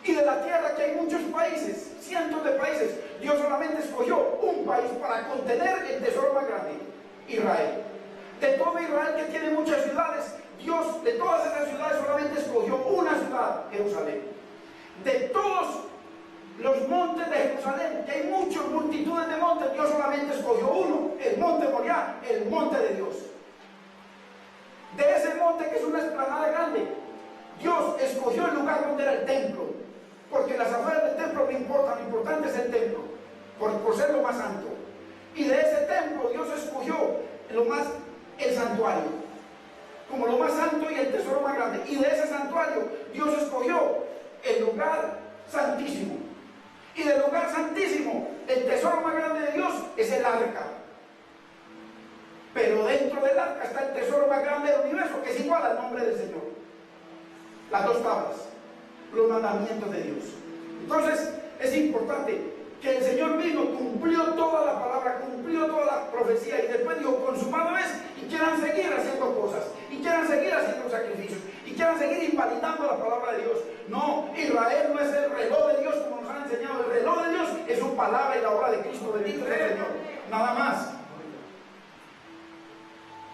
Y de la tierra, que hay muchos países, cientos de países, Dios solamente escogió un país para contener el tesoro más grande, Israel. De todo Israel, que tiene muchas ciudades, Dios de todas esas ciudades solamente escogió una ciudad, Jerusalén. De todos los montes de Jerusalén, que hay muchas multitudes de montes, Dios solamente escogió uno, el monte Moriah, el monte de Dios. De ese monte, que es una explanada grande, Dios escogió el lugar donde era el templo, porque las afueras del templo no importan, lo importante es el templo, por ser lo más santo. Y de ese templo Dios escogió el santuario, como lo más santo y el tesoro más grande. Y de ese santuario Dios escogió el lugar santísimo. Y del lugar santísimo, el tesoro más grande de Dios es el arca. Pero dentro del arca está el tesoro más grande del universo, que es igual al nombre del Señor. Las dos tablas, los mandamientos de Dios. Entonces, es importante que el Señor vino, cumplió toda la palabra, cumplió toda la profecía, y después dijo, consumado es, y quieran seguir haciendo cosas, y quieran seguir haciendo sacrificios, y quieran seguir invalidando la palabra de Dios. No, Israel no es el reloj de Dios como nos han enseñado. El reloj de Dios es su palabra y la obra de Cristo. Bendito sea el Señor. Nada más.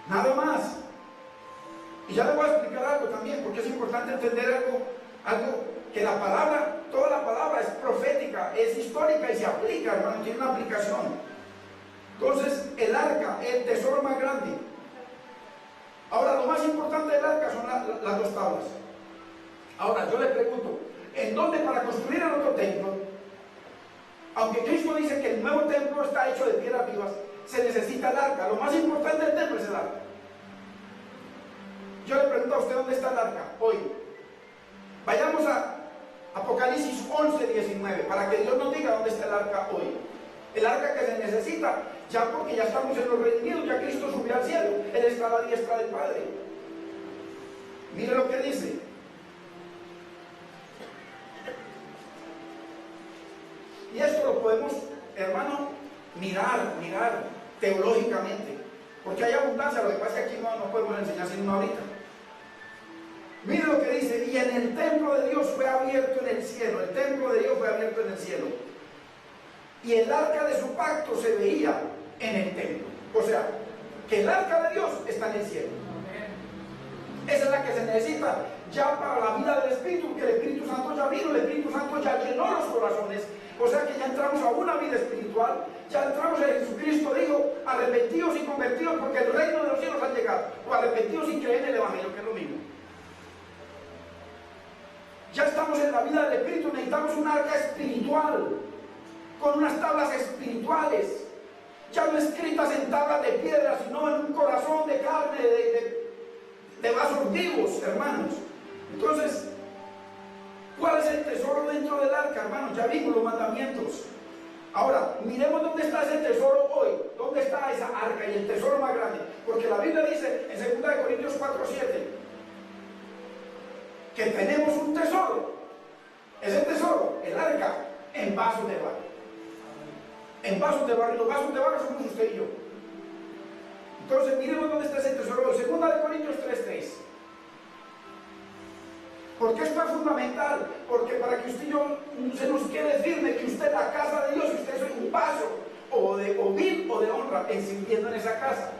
Nada más. Y ya le voy a explicar algo también, porque es importante entender algo que la palabra, toda la palabra es profética, es histórica y se aplica, hermano, tiene una aplicación. Entonces, el arca, el tesoro más grande. Ahora, lo más importante del arca son las dos tablas. Ahora, yo le pregunto, ¿en dónde para construir el otro templo? Aunque Cristo dice que el nuevo templo está hecho de piedras vivas, se necesita el arca. Lo más importante del templo es el arca. Yo le pregunto a usted, ¿dónde está el arca hoy? Vayamos a Apocalipsis 11, 19, para que Dios nos diga dónde está el arca hoy. El arca que se necesita, ya porque ya estamos en los redimidos, ya Cristo subió al cielo, Él está a la diestra del Padre. Mire lo que dice. Y esto lo podemos, hermano, mirar teológicamente, porque hay abundancia. Lo que pasa es que aquí no podemos enseñar sino ahorita. Mire lo que dice, y en el templo de Dios fue abierto en el cielo, el templo de Dios fue abierto en el cielo, y el arca de su pacto se veía en el templo. O sea, que el arca de Dios está en el cielo. Esa es la que se necesita ya para la vida del Espíritu, que el Espíritu Santo ya vino, el Espíritu Santo ya llenó los corazones. O sea que ya entramos a una vida espiritual, ya entramos en Jesucristo. Dijo, arrepentidos y convertidos, porque el reino de los cielos ha llegado. O arrepentidos y creen en el Evangelio, que es lo mismo. Ya estamos en la vida del Espíritu, necesitamos un arca espiritual, con unas tablas espirituales, ya no escritas en tablas de piedra, sino en un corazón de carne, de vasos vivos, hermanos. Entonces, ¿cuál es el tesoro dentro del arca, hermanos? Ya vimos los mandamientos. Ahora, miremos dónde está ese tesoro hoy, dónde está esa arca y el tesoro más grande. Porque la Biblia dice en 2 Corintios 4:7 que tenemos un tesoro Ese tesoro, el arca, en vasos de barro. En vasos de barro. Y los vasos de barro somos usted y yo. Entonces, miremos dónde está ese tesoro. 2 Corintios 3:3. Porque esto es fundamental. Porque para que usted y yo se nos quede firme que usted es la casa de Dios, y usted es un vaso o de vil o de honra, sirviendo en esa casa.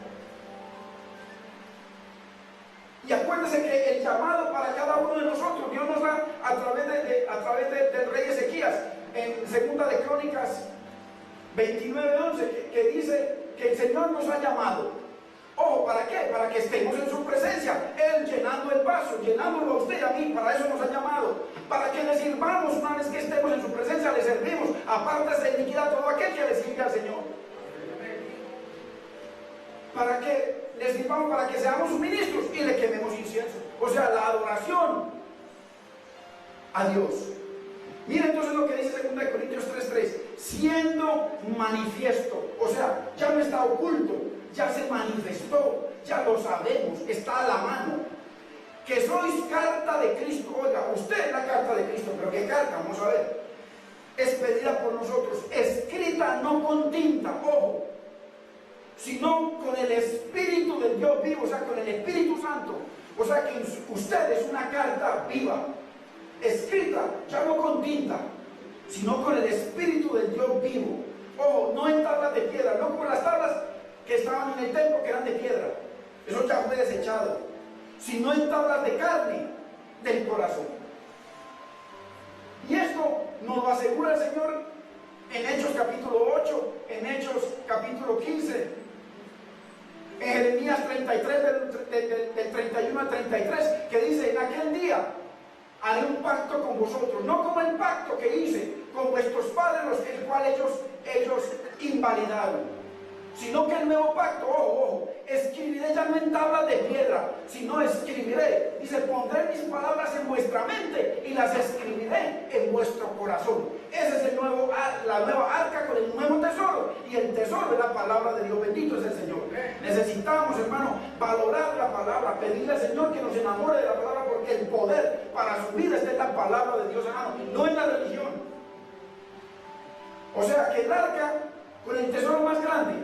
Y acuérdense que el llamado para cada uno de nosotros, Dios nos da a través del rey Ezequías, en 2 de Crónicas 29:11, que dice que el Señor nos ha llamado. Ojo, ¿para qué? Para que estemos en su presencia, Él llenando el vaso, llenándolo a usted y a mí. Para eso nos ha llamado, para que le sirvamos. Una vez que estemos en su presencia, le servimos. Aparte de iniquidad todo aquel que le sirve al Señor. Para que le sirvamos, para que seamos sus ministros y le quememos incienso. O sea, la adoración a Dios. Mira entonces lo que dice 2 Corintios 3:3, siendo manifiesto. O sea, ya no está oculto, ya se manifestó, ya lo sabemos, está a la mano. Que sois carta de Cristo. Oiga, usted es la carta de Cristo, pero ¿qué carta? Vamos a ver. Expedida por nosotros, escrita no con tinta, ojo, sino con el Espíritu del Dios vivo, o sea, con el Espíritu Santo. O sea que usted es una carta viva, escrita, ya no con tinta, sino con el Espíritu del Dios vivo. Ojo, no en tablas de piedra, no como las tablas que estaban en el templo, que eran de piedra, eso ya fue desechado, sino en tablas de carne del corazón. Y esto nos lo asegura el Señor en Hechos capítulo 8, en Hechos capítulo 15, en Jeremías 33, del 31 al 33, que dice: en aquel día haré un pacto con vosotros, no como el pacto que hice con vuestros padres, el cual ellos invalidaron, sino que el nuevo pacto, ojo, escribiré ya no en tablas de piedra, sino escribiré, dice, pondré mis palabras en vuestra mente y las escribiré en vuestro corazón. Ese es la nueva arca con el nuevo tesoro, y el tesoro es la palabra de Dios. Bendito es el Señor. Necesitamos, hermano, valorar la palabra, pedirle al Señor que nos enamore de la palabra, porque el poder para su vida está en la palabra de Dios, hermano, no en la religión. O sea que el arca con el tesoro más grande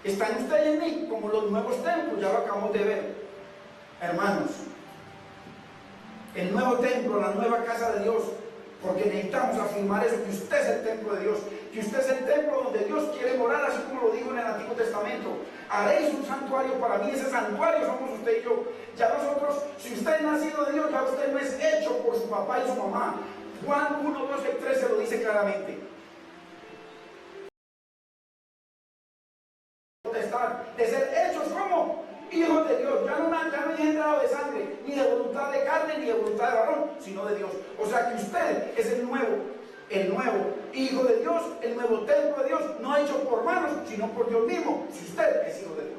está en usted y en mí, como los nuevos templos, ya lo acabamos de ver, hermanos. El nuevo templo, la nueva casa de Dios, porque necesitamos afirmar eso, que usted es el templo de Dios, que usted es el templo donde Dios quiere morar, así como lo dijo en el Antiguo Testamento. Haréis un santuario para mí, ese santuario somos usted y yo. Ya nosotros, si usted es nacido de Dios, ya usted no es hecho por su papá y su mamá. Juan 1, 12, 13 lo dice claramente. De ser hechos como hijos de Dios, ya no es engendrado de sangre, ni de voluntad de carne, ni de voluntad de varón, sino de Dios. O sea que usted es el nuevo hijo de Dios, el nuevo templo de Dios, no hecho por manos, sino por Dios mismo, si usted es hijo de Dios.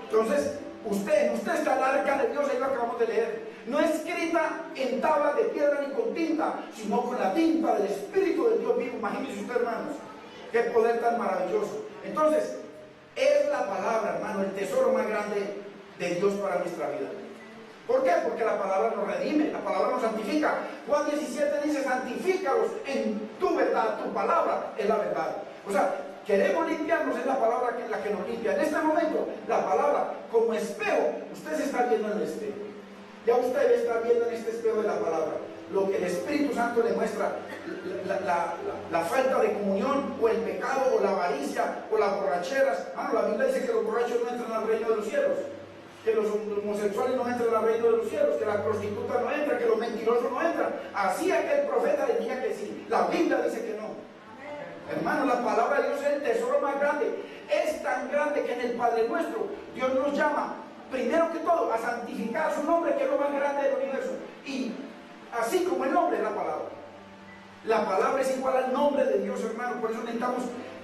Entonces, en usted está el arca de Dios, ahí lo acabamos de leer, no escrita en tabla de piedra ni con tinta, sino con la tinta del Espíritu de Dios vivo. Imagínense usted, hermanos, qué poder tan maravilloso. Entonces, es la palabra, hermano, el tesoro más grande de Dios para nuestra vida. ¿Por qué? Porque la palabra nos redime, la palabra nos santifica. Juan 17 dice: santifícalos en tu verdad, tu palabra es la verdad. O sea, queremos limpiarnos, es la palabra la que nos limpia. En este momento, la palabra como espejo, usted se está viendo en el espejo. Ya usted está viendo en este espejo de la palabra lo que el Espíritu Santo le muestra, la falta de comunión, o el pecado, o la avaricia, o las borracheras. La Biblia dice que los borrachos no entran al reino de los cielos, que los homosexuales no entran al reino de los cielos, que la prostituta no entra, que los mentirosos no entran. Así aquel profeta decía que sí, la Biblia dice que no. Hermano, la palabra de Dios es el tesoro más grande. Es tan grande que en el Padre Nuestro Dios nos llama, primero que todo, a santificar su nombre, que es lo más grande del universo. Y así como el nombre es la palabra. La palabra es igual al nombre de Dios, hermano. Por eso necesitamos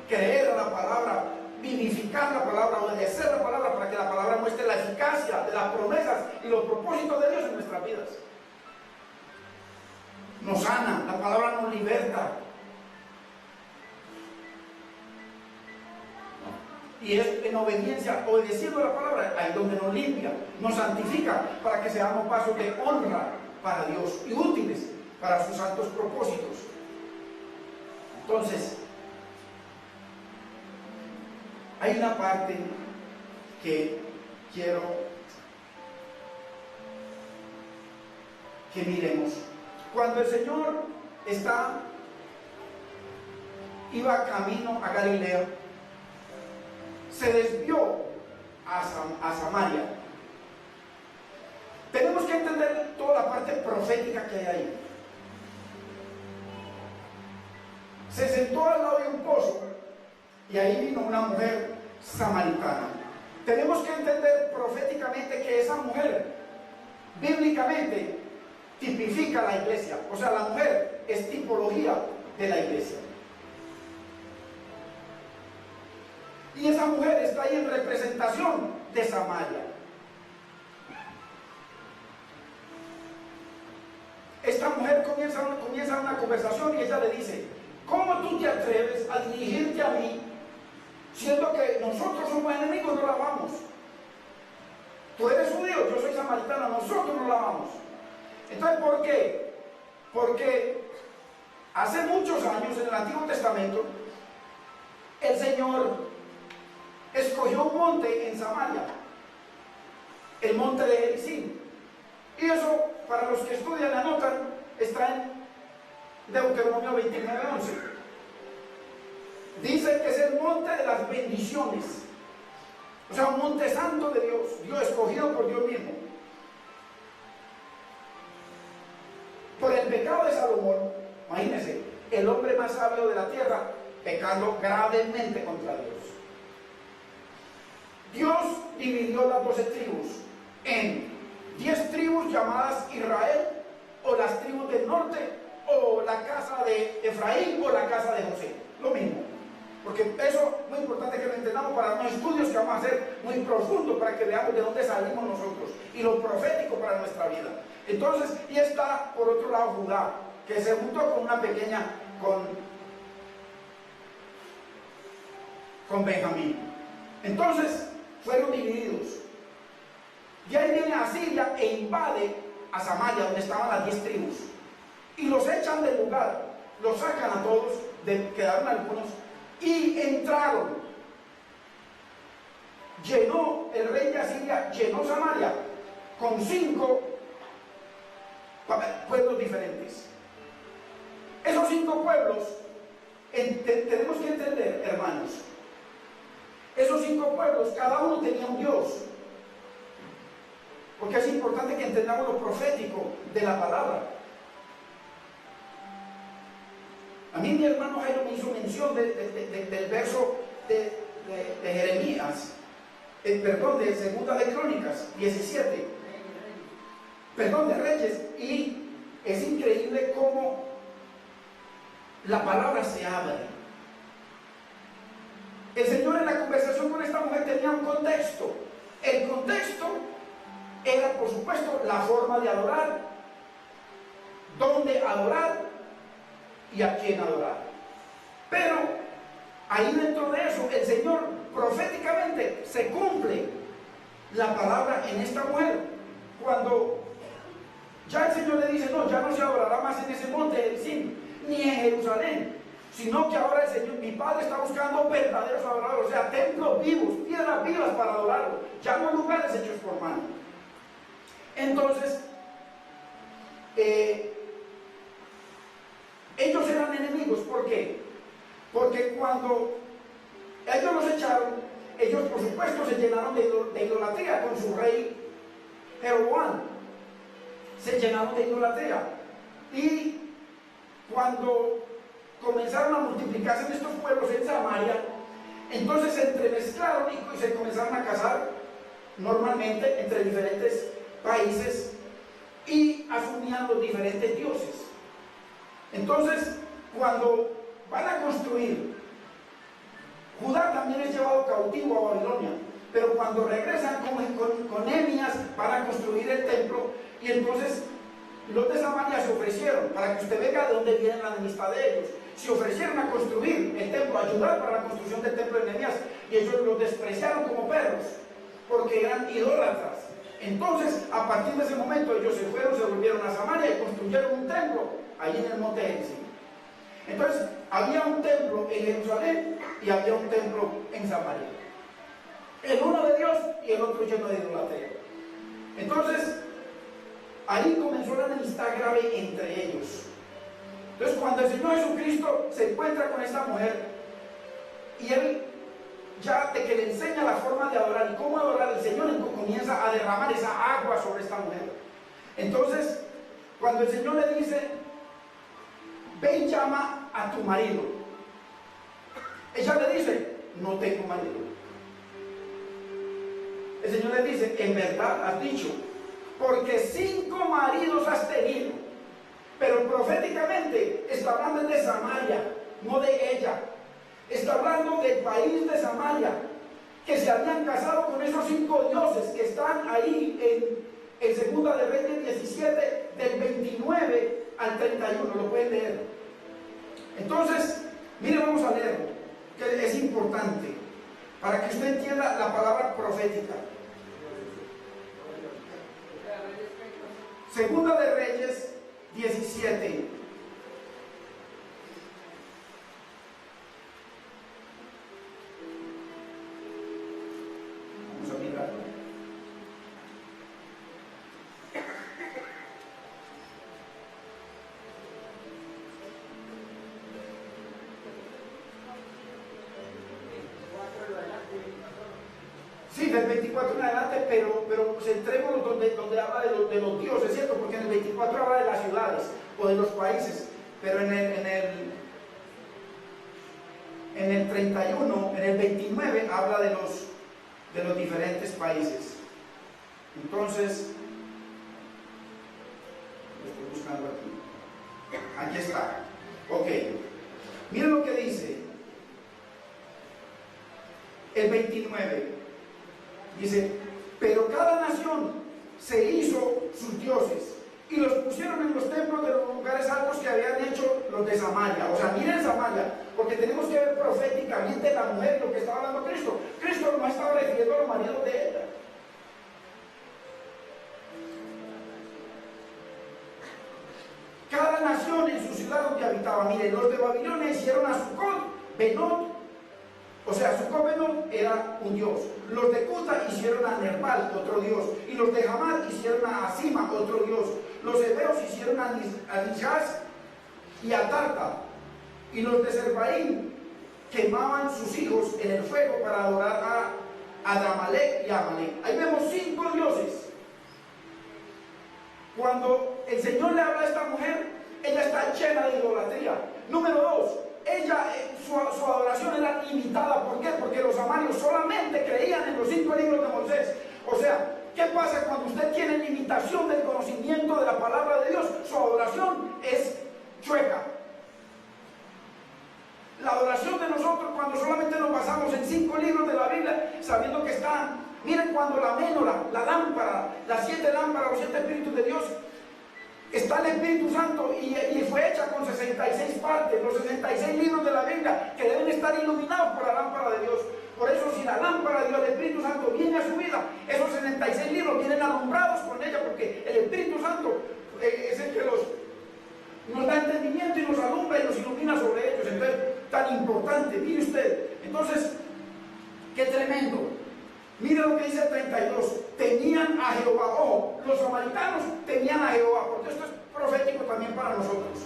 creer a la palabra, vivificar la palabra, obedecer la palabra, para que la palabra muestre la eficacia de las promesas y los propósitos de Dios en nuestras vidas. Nos sana, la palabra nos liberta. Y es en obediencia, obedeciendo la palabra, ahí donde nos limpia, nos santifica, para que seamos pasos de honra para Dios y útiles para sus santos propósitos. Entonces, hay una parte que quiero que miremos. Cuando el Señor iba camino a Galilea, se desvió a Samaria. Tenemos que entender toda la parte profética que hay ahí. Se sentó al lado de un pozo y ahí vino una mujer samaritana. Tenemos que entender proféticamente que esa mujer, bíblicamente, tipifica la iglesia. O sea, la mujer es tipología de la iglesia. Y esa mujer está ahí en representación de Samaria. Esta mujer comienza una conversación y ella le dice: ¿cómo tú te atreves a dirigirte a mí, siendo que nosotros somos enemigos, no la amamos? Tú eres judío, yo soy samaritana, nosotros no la amamos. Entonces, ¿por qué? Porque hace muchos años en el Antiguo Testamento el Señor escogió un monte en Samaria, el monte de Gerizim. Y eso, para los que estudian y anotan, está en Deuteronomio 29:11. Dice que es el monte de las bendiciones, o sea, un monte santo de Dios, Dios escogido por Dios mismo. Por el pecado de Salomón, imagínense, el hombre más sabio de la tierra pecando gravemente contra Dios. Dios dividió las 12 tribus en 10 tribus llamadas Israel, o las tribus del norte, o la casa de Efraín, o la casa de José. Lo mismo. Porque eso es muy importante que lo entendamos para unos estudios que vamos a hacer muy profundos, para que veamos de dónde salimos nosotros y lo profético para nuestra vida. Entonces, y está por otro lado Judá, que se juntó con una pequeña, con Benjamín. Entonces, fueron divididos. Y ahí viene Asiria e invade a Samaria, donde estaban las 10 tribus, y los echan del lugar, los sacan a todos, quedaron algunos, y entraron. El rey de Asiria llenó Samaria con 5 pueblos diferentes. Esos 5 pueblos, tenemos que entender, hermanos, esos 5 pueblos, cada uno tenía un Dios. Porque es importante que entendamos lo profético de la palabra. A mí mi hermano Jairo me hizo mención del verso de Jeremías, de Segunda de Crónicas 17, de Reyes, y es increíble cómo la palabra se abre. El Señor en la conversación con esta mujer tenía un contexto. El contexto era, por supuesto, la forma de adorar, dónde adorar y a quién adorar. Pero ahí dentro de eso, el Señor proféticamente se cumple la palabra en esta mujer. Cuando ya el Señor le dice: no, ya no se adorará más en ese monte de Gerizim, ni en Jerusalén, sino que ahora el Señor, mi Padre, está buscando verdaderos adoradores, o sea, templos vivos, piedras vivas para adorarlo, ya no lugares hechos por mano. Entonces, ellos eran enemigos. ¿Por qué? Porque cuando ellos los echaron, ellos por supuesto se llenaron de idolatría con su rey Jeroboam. Se llenaron de idolatría. Y cuando comenzaron a multiplicarse en estos pueblos en Samaria, entonces se entremezclaron y se comenzaron a casar normalmente entre diferentes países y asumían los diferentes dioses. Entonces, cuando van a construir, Judá también es llevado cautivo a Babilonia, pero cuando regresan con Nehemías van a construir el templo, y entonces los de Samaria se ofrecieron, para que usted vea de dónde viene la enemistad de ellos, se ofrecieron a construir el templo, a ayudar para la construcción del templo de Nehemías, y ellos los despreciaron como perros, porque eran idólatras. Entonces, a partir de ese momento, ellos se fueron, se volvieron a Samaria y construyeron un templo ahí en el monte Gerizim. Entonces, había un templo en Jerusalén y había un templo en Samaria. El uno de Dios y el otro lleno de idolatría. Entonces, ahí comenzó la enemistad grave entre ellos. Entonces, cuando el Señor Jesucristo se encuentra con esta mujer y Él ya de que le enseña la forma de adorar y cómo adorar, el Señor comienza a derramar esa agua sobre esta mujer. Entonces, cuando el Señor le dice, ve y llama a tu marido, ella le dice, no tengo marido. El Señor le dice, en verdad has dicho, porque 5 maridos has tenido. Pero proféticamente está hablando de Samaria, no de ella. Está hablando del país de Samaria, que se habían casado con esos 5 dioses que están ahí en Segunda de Reyes 17, del 29 al 31, lo pueden leer. Entonces, mire, vamos a leerlo, que es importante, para que usted entienda la palabra profética. Segunda de Reyes 17. Vamos a mirarlo. Sí, del 24 en adelante, pero centrémonos donde habla de los dioses, ¿cierto? Porque en el 24 habla de las ciudades o de los países, pero en el 31, en el 29 habla de los diferentes países. Entonces, lo estoy buscando aquí. Aquí está. Ok. Miren lo que dice. El 29. Dice, pero cada nación se hizo sus dioses y los pusieron en los templos de los lugares altos que habían hecho los de Samaria. O sea, miren Samaria, porque tenemos que ver proféticamente la mujer, lo que estaba hablando Cristo. Cristo no estaba refiriendo a los maridos de ella. Cada nación en su ciudad donde habitaba. Miren, los de Babilonia hicieron a Sucot, Benot. O sea, Sucot era un dios. Los de Cuta hicieron a Nerval, otro dios. Y los de Hamad hicieron a Asima, otro dios. Los hebeos hicieron a Nishaz y a Tarta. Y los de Serbaín quemaban sus hijos en el fuego para adorar a Adramelech y a Amalek. Ahí vemos 5 dioses. Cuando el Señor le habla a esta mujer, ella está llena de idolatría. Número 2. Ella, su adoración era limitada. ¿Por qué? Porque los samarios solamente creían en los 5 libros de Moisés. O sea, ¿qué pasa cuando usted tiene limitación del conocimiento de la palabra de Dios? Su adoración es chueca. La adoración de nosotros, cuando solamente nos basamos en 5 libros de la Biblia, sabiendo que están, miren, cuando la ménora, la lámpara, las 7 lámparas, los 7 espíritus de Dios, está el Espíritu Santo y fue hecha con 66 partes, los 66 libros de la Biblia que deben estar iluminados por la lámpara de Dios. Por eso, si la lámpara de Dios, el Espíritu Santo, viene a su vida, esos 66 libros vienen alumbrados con ella, porque el Espíritu Santo es el que nos da entendimiento y nos alumbra y nos ilumina sobre ellos. Entonces, tan importante, mire usted. Entonces, qué tremendo. Mire lo que dice el 32. Tenían a Jehová. Ojo, los samaritanos tenían a Jehová, porque esto es profético también para nosotros.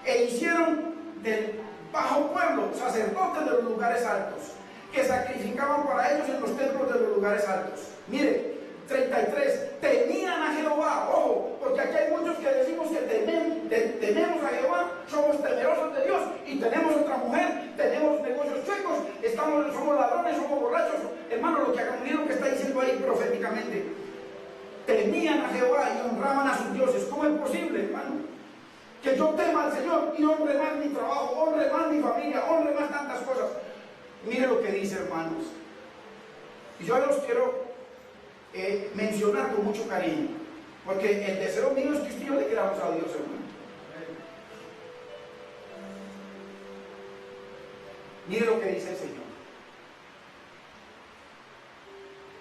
E hicieron del bajo pueblo sacerdotes de los lugares altos, que sacrificaban para ellos en los templos de los lugares altos. Mire, 33. Tenían a Jehová. Ojo, porque aquí hay muchos que decimos que tenemos a Jehová, somos temerosos de Dios y tenemos otra mujer, tenemos negocios chuecos, somos ladrones, somos borrachos. Hermano, lo que está diciendo ahí proféticamente. Temían a Jehová y honraban a sus dioses. ¿Cómo es posible, hermano? Que yo tema al Señor y honre más mi trabajo, honre más mi familia, honre más tantas cosas. Mire lo que dice, hermanos. Y yo los quiero mencionar con mucho cariño, porque el deseo mío es que usted y yo le queramos a Dios, hermano. Mire lo que dice el Señor.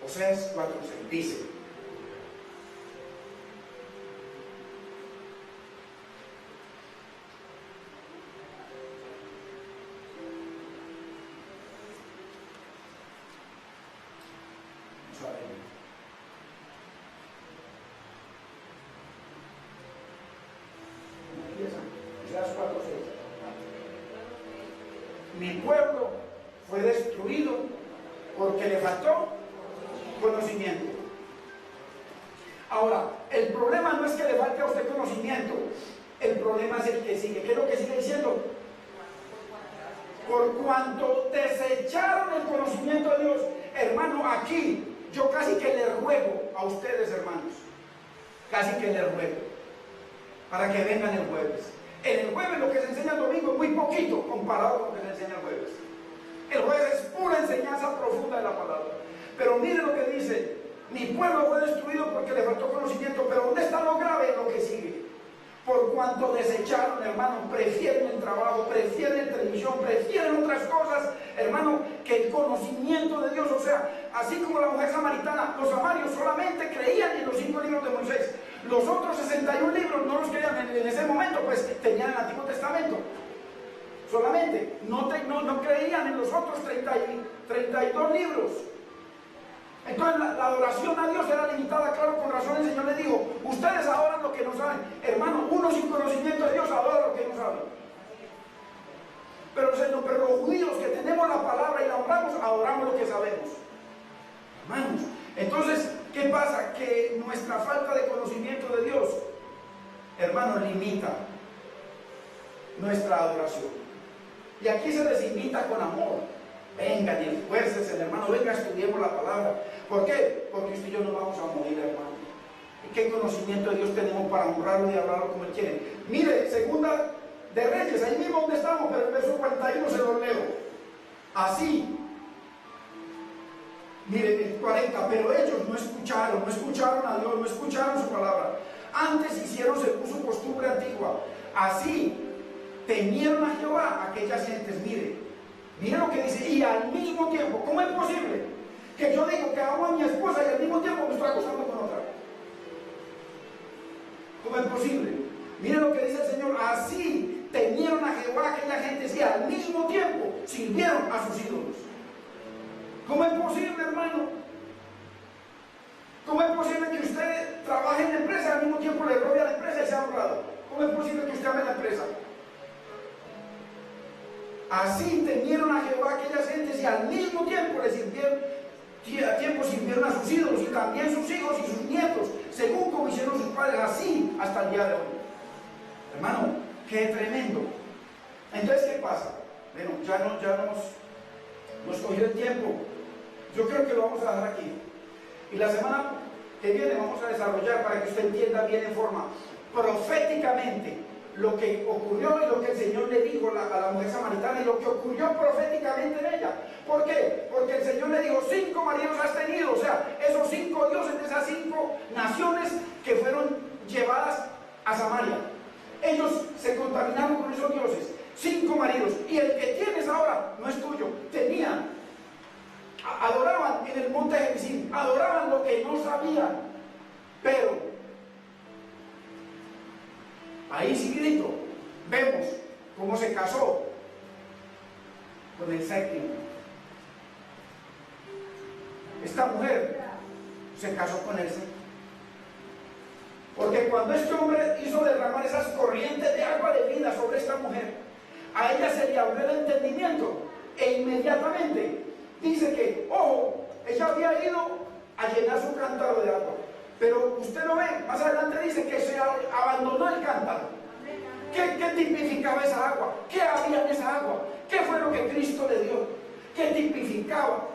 Oseas 4:6 dice: mi pueblo fue destruido porque le faltó conocimiento. Ahora, el problema no es que le falte a usted conocimiento, el problema es el que sigue. ¿Qué es lo que sigue diciendo? Por cuanto desecharon el conocimiento de Dios. Hermano, aquí yo casi que le ruego a ustedes, hermanos, casi que le ruego para que vengan el jueves. En el jueves lo que se enseña el domingo es muy poquito comparado con lo que se enseña el jueves. El jueves es pura enseñanza profunda de la palabra. Pero mire lo que dice: mi pueblo fue destruido porque le faltó conocimiento. Pero ¿dónde está lo grave? En lo que sigue. Por cuanto desecharon, hermano, prefieren el trabajo, prefieren televisión, prefieren otras cosas, hermano, que el conocimiento de Dios. O sea, así como la mujer samaritana, los samarios solamente creían en los 5 libros de Moisés. Los otros 61 libros no los creían en ese momento, pues tenían el Antiguo Testamento. Solamente, no creían en los otros 32 libros. Entonces la adoración a Dios era limitada. Claro, con razón el Señor le dijo: ustedes adoran lo que no saben. Hermano, uno sin conocimiento de Dios adora lo que no sabe. Pero los judíos que tenemos la palabra y la honramos, adoramos lo que sabemos. Hermanos, entonces, ¿qué pasa? Que nuestra falta de conocimiento de Dios, hermano, limita nuestra adoración. Y aquí se les invita con amor. Vengan y esfuércense, hermano, venga, estudiemos la palabra. ¿Por qué? Porque usted y yo nos vamos a morir, hermano. ¿Y qué conocimiento de Dios tenemos para honrarlo y hablarlo como Él quiere? Mire, Segunda de Reyes, ahí mismo donde estamos, pero el verso 41 se lo leo. Así, mire, el 40, pero ellos no escucharon a Dios, no escucharon su palabra. Antes hicieron según su costumbre antigua. Así, temieron a Jehová aquellas gentes. Mire lo que dice: y al mismo tiempo, ¿cómo es posible que yo digo que amo a mi esposa y al mismo tiempo me estoy acostando con otra? ¿Cómo es posible? Mire lo que dice el Señor: así temieron a Jehová aquella gente, y al mismo tiempo sirvieron a sus ídolos. ¿Cómo es posible, hermano? ¿Cómo es posible que usted trabaje en la empresa y al mismo tiempo le robe a la empresa y sea honrado? ¿Cómo es posible que usted ame la empresa? Así temieron a Jehová aquellas gentes, y al mismo tiempo le sirvieron a sus ídolos, y también sus hijos y sus nietos, según como hicieron sus padres, así hasta el día de hoy. Hermano, qué tremendo. Entonces, ¿qué pasa? Bueno, ya nos cogió el tiempo. Yo creo que lo vamos a dejar aquí. Y la semana que viene vamos a desarrollar, para que usted entienda bien en forma proféticamente lo que ocurrió y lo que el Señor le dijo a la mujer samaritana, y lo que ocurrió proféticamente en ella. ¿Por qué? Porque el Señor le dijo: 5 maridos has tenido. O sea, esos 5 dioses de esas 5 naciones que fueron llevadas a Samaria, ellos se contaminaron con esos dioses. 5 maridos. Y el que tienes ahora no es tuyo. Adoraban en el monte Gerizim, adoraban lo que no sabían. Pero ahí seguidito vemos cómo se casó con el 7º. Esta mujer se casó con el 7º. Porque cuando este hombre hizo derramar esas corrientes de agua de vida sobre esta mujer, a ella se le abrió el entendimiento, e inmediatamente dice que, ojo, ella había ido a llenar su cántaro de agua. Pero usted lo ve, más adelante dice que se abandonó el cántaro. ¿Qué tipificaba esa agua? ¿Qué había en esa agua? ¿Qué fue lo que Cristo le dio? ¿Qué tipificaba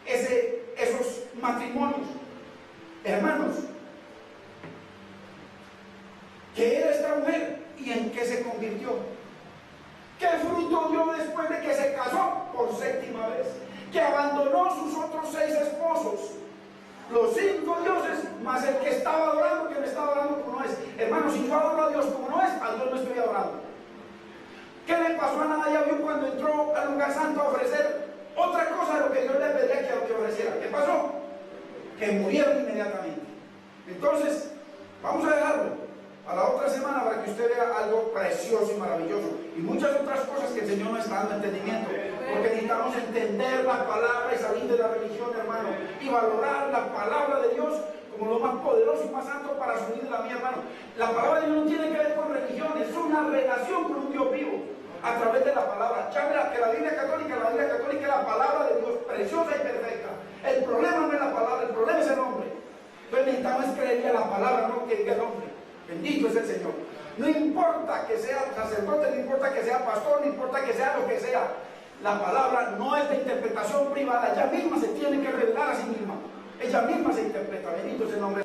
esos matrimonios? Hermanos, ¿qué era esta mujer y en qué se convirtió? ¿Qué fruto dio después de que se casó por 7ª vez? Que abandonó sus otros 6 esposos. Los 5 dioses, más el que estaba adorando, que me estaba adorando como no es. Hermano, si yo adoro a Dios como no es, a Dios no estoy adorando. ¿Qué le pasó a Nadab cuando entró al lugar santo a ofrecer otra cosa de lo que Dios le pedía que ofreciera? ¿Qué pasó? Que murieron inmediatamente. Entonces, vamos a dejarlo a la otra semana para que usted vea algo precioso y maravilloso, y muchas otras cosas que el Señor nos está dando entendimiento, porque necesitamos entender la palabra y salir de la religión, hermano, y valorar la palabra de Dios como lo más poderoso y más santo para su vida y la mía, hermano. La palabra de Dios no tiene que ver con religión, es una relación con un Dios vivo. a través de la palabra. Ya verá que la Biblia católica es la palabra de Dios, preciosa y perfecta. El problema no es la palabra, el problema es el hombre. Entonces necesitamos creerle a la palabra, no que diga el hombre. Bendito es el Señor. No importa que sea sacerdote, no importa que sea pastor, no importa que sea lo que sea. La palabra no es de interpretación privada, ella misma se tiene que revelar a sí misma. Ella misma se interpreta. Bendito es el nombre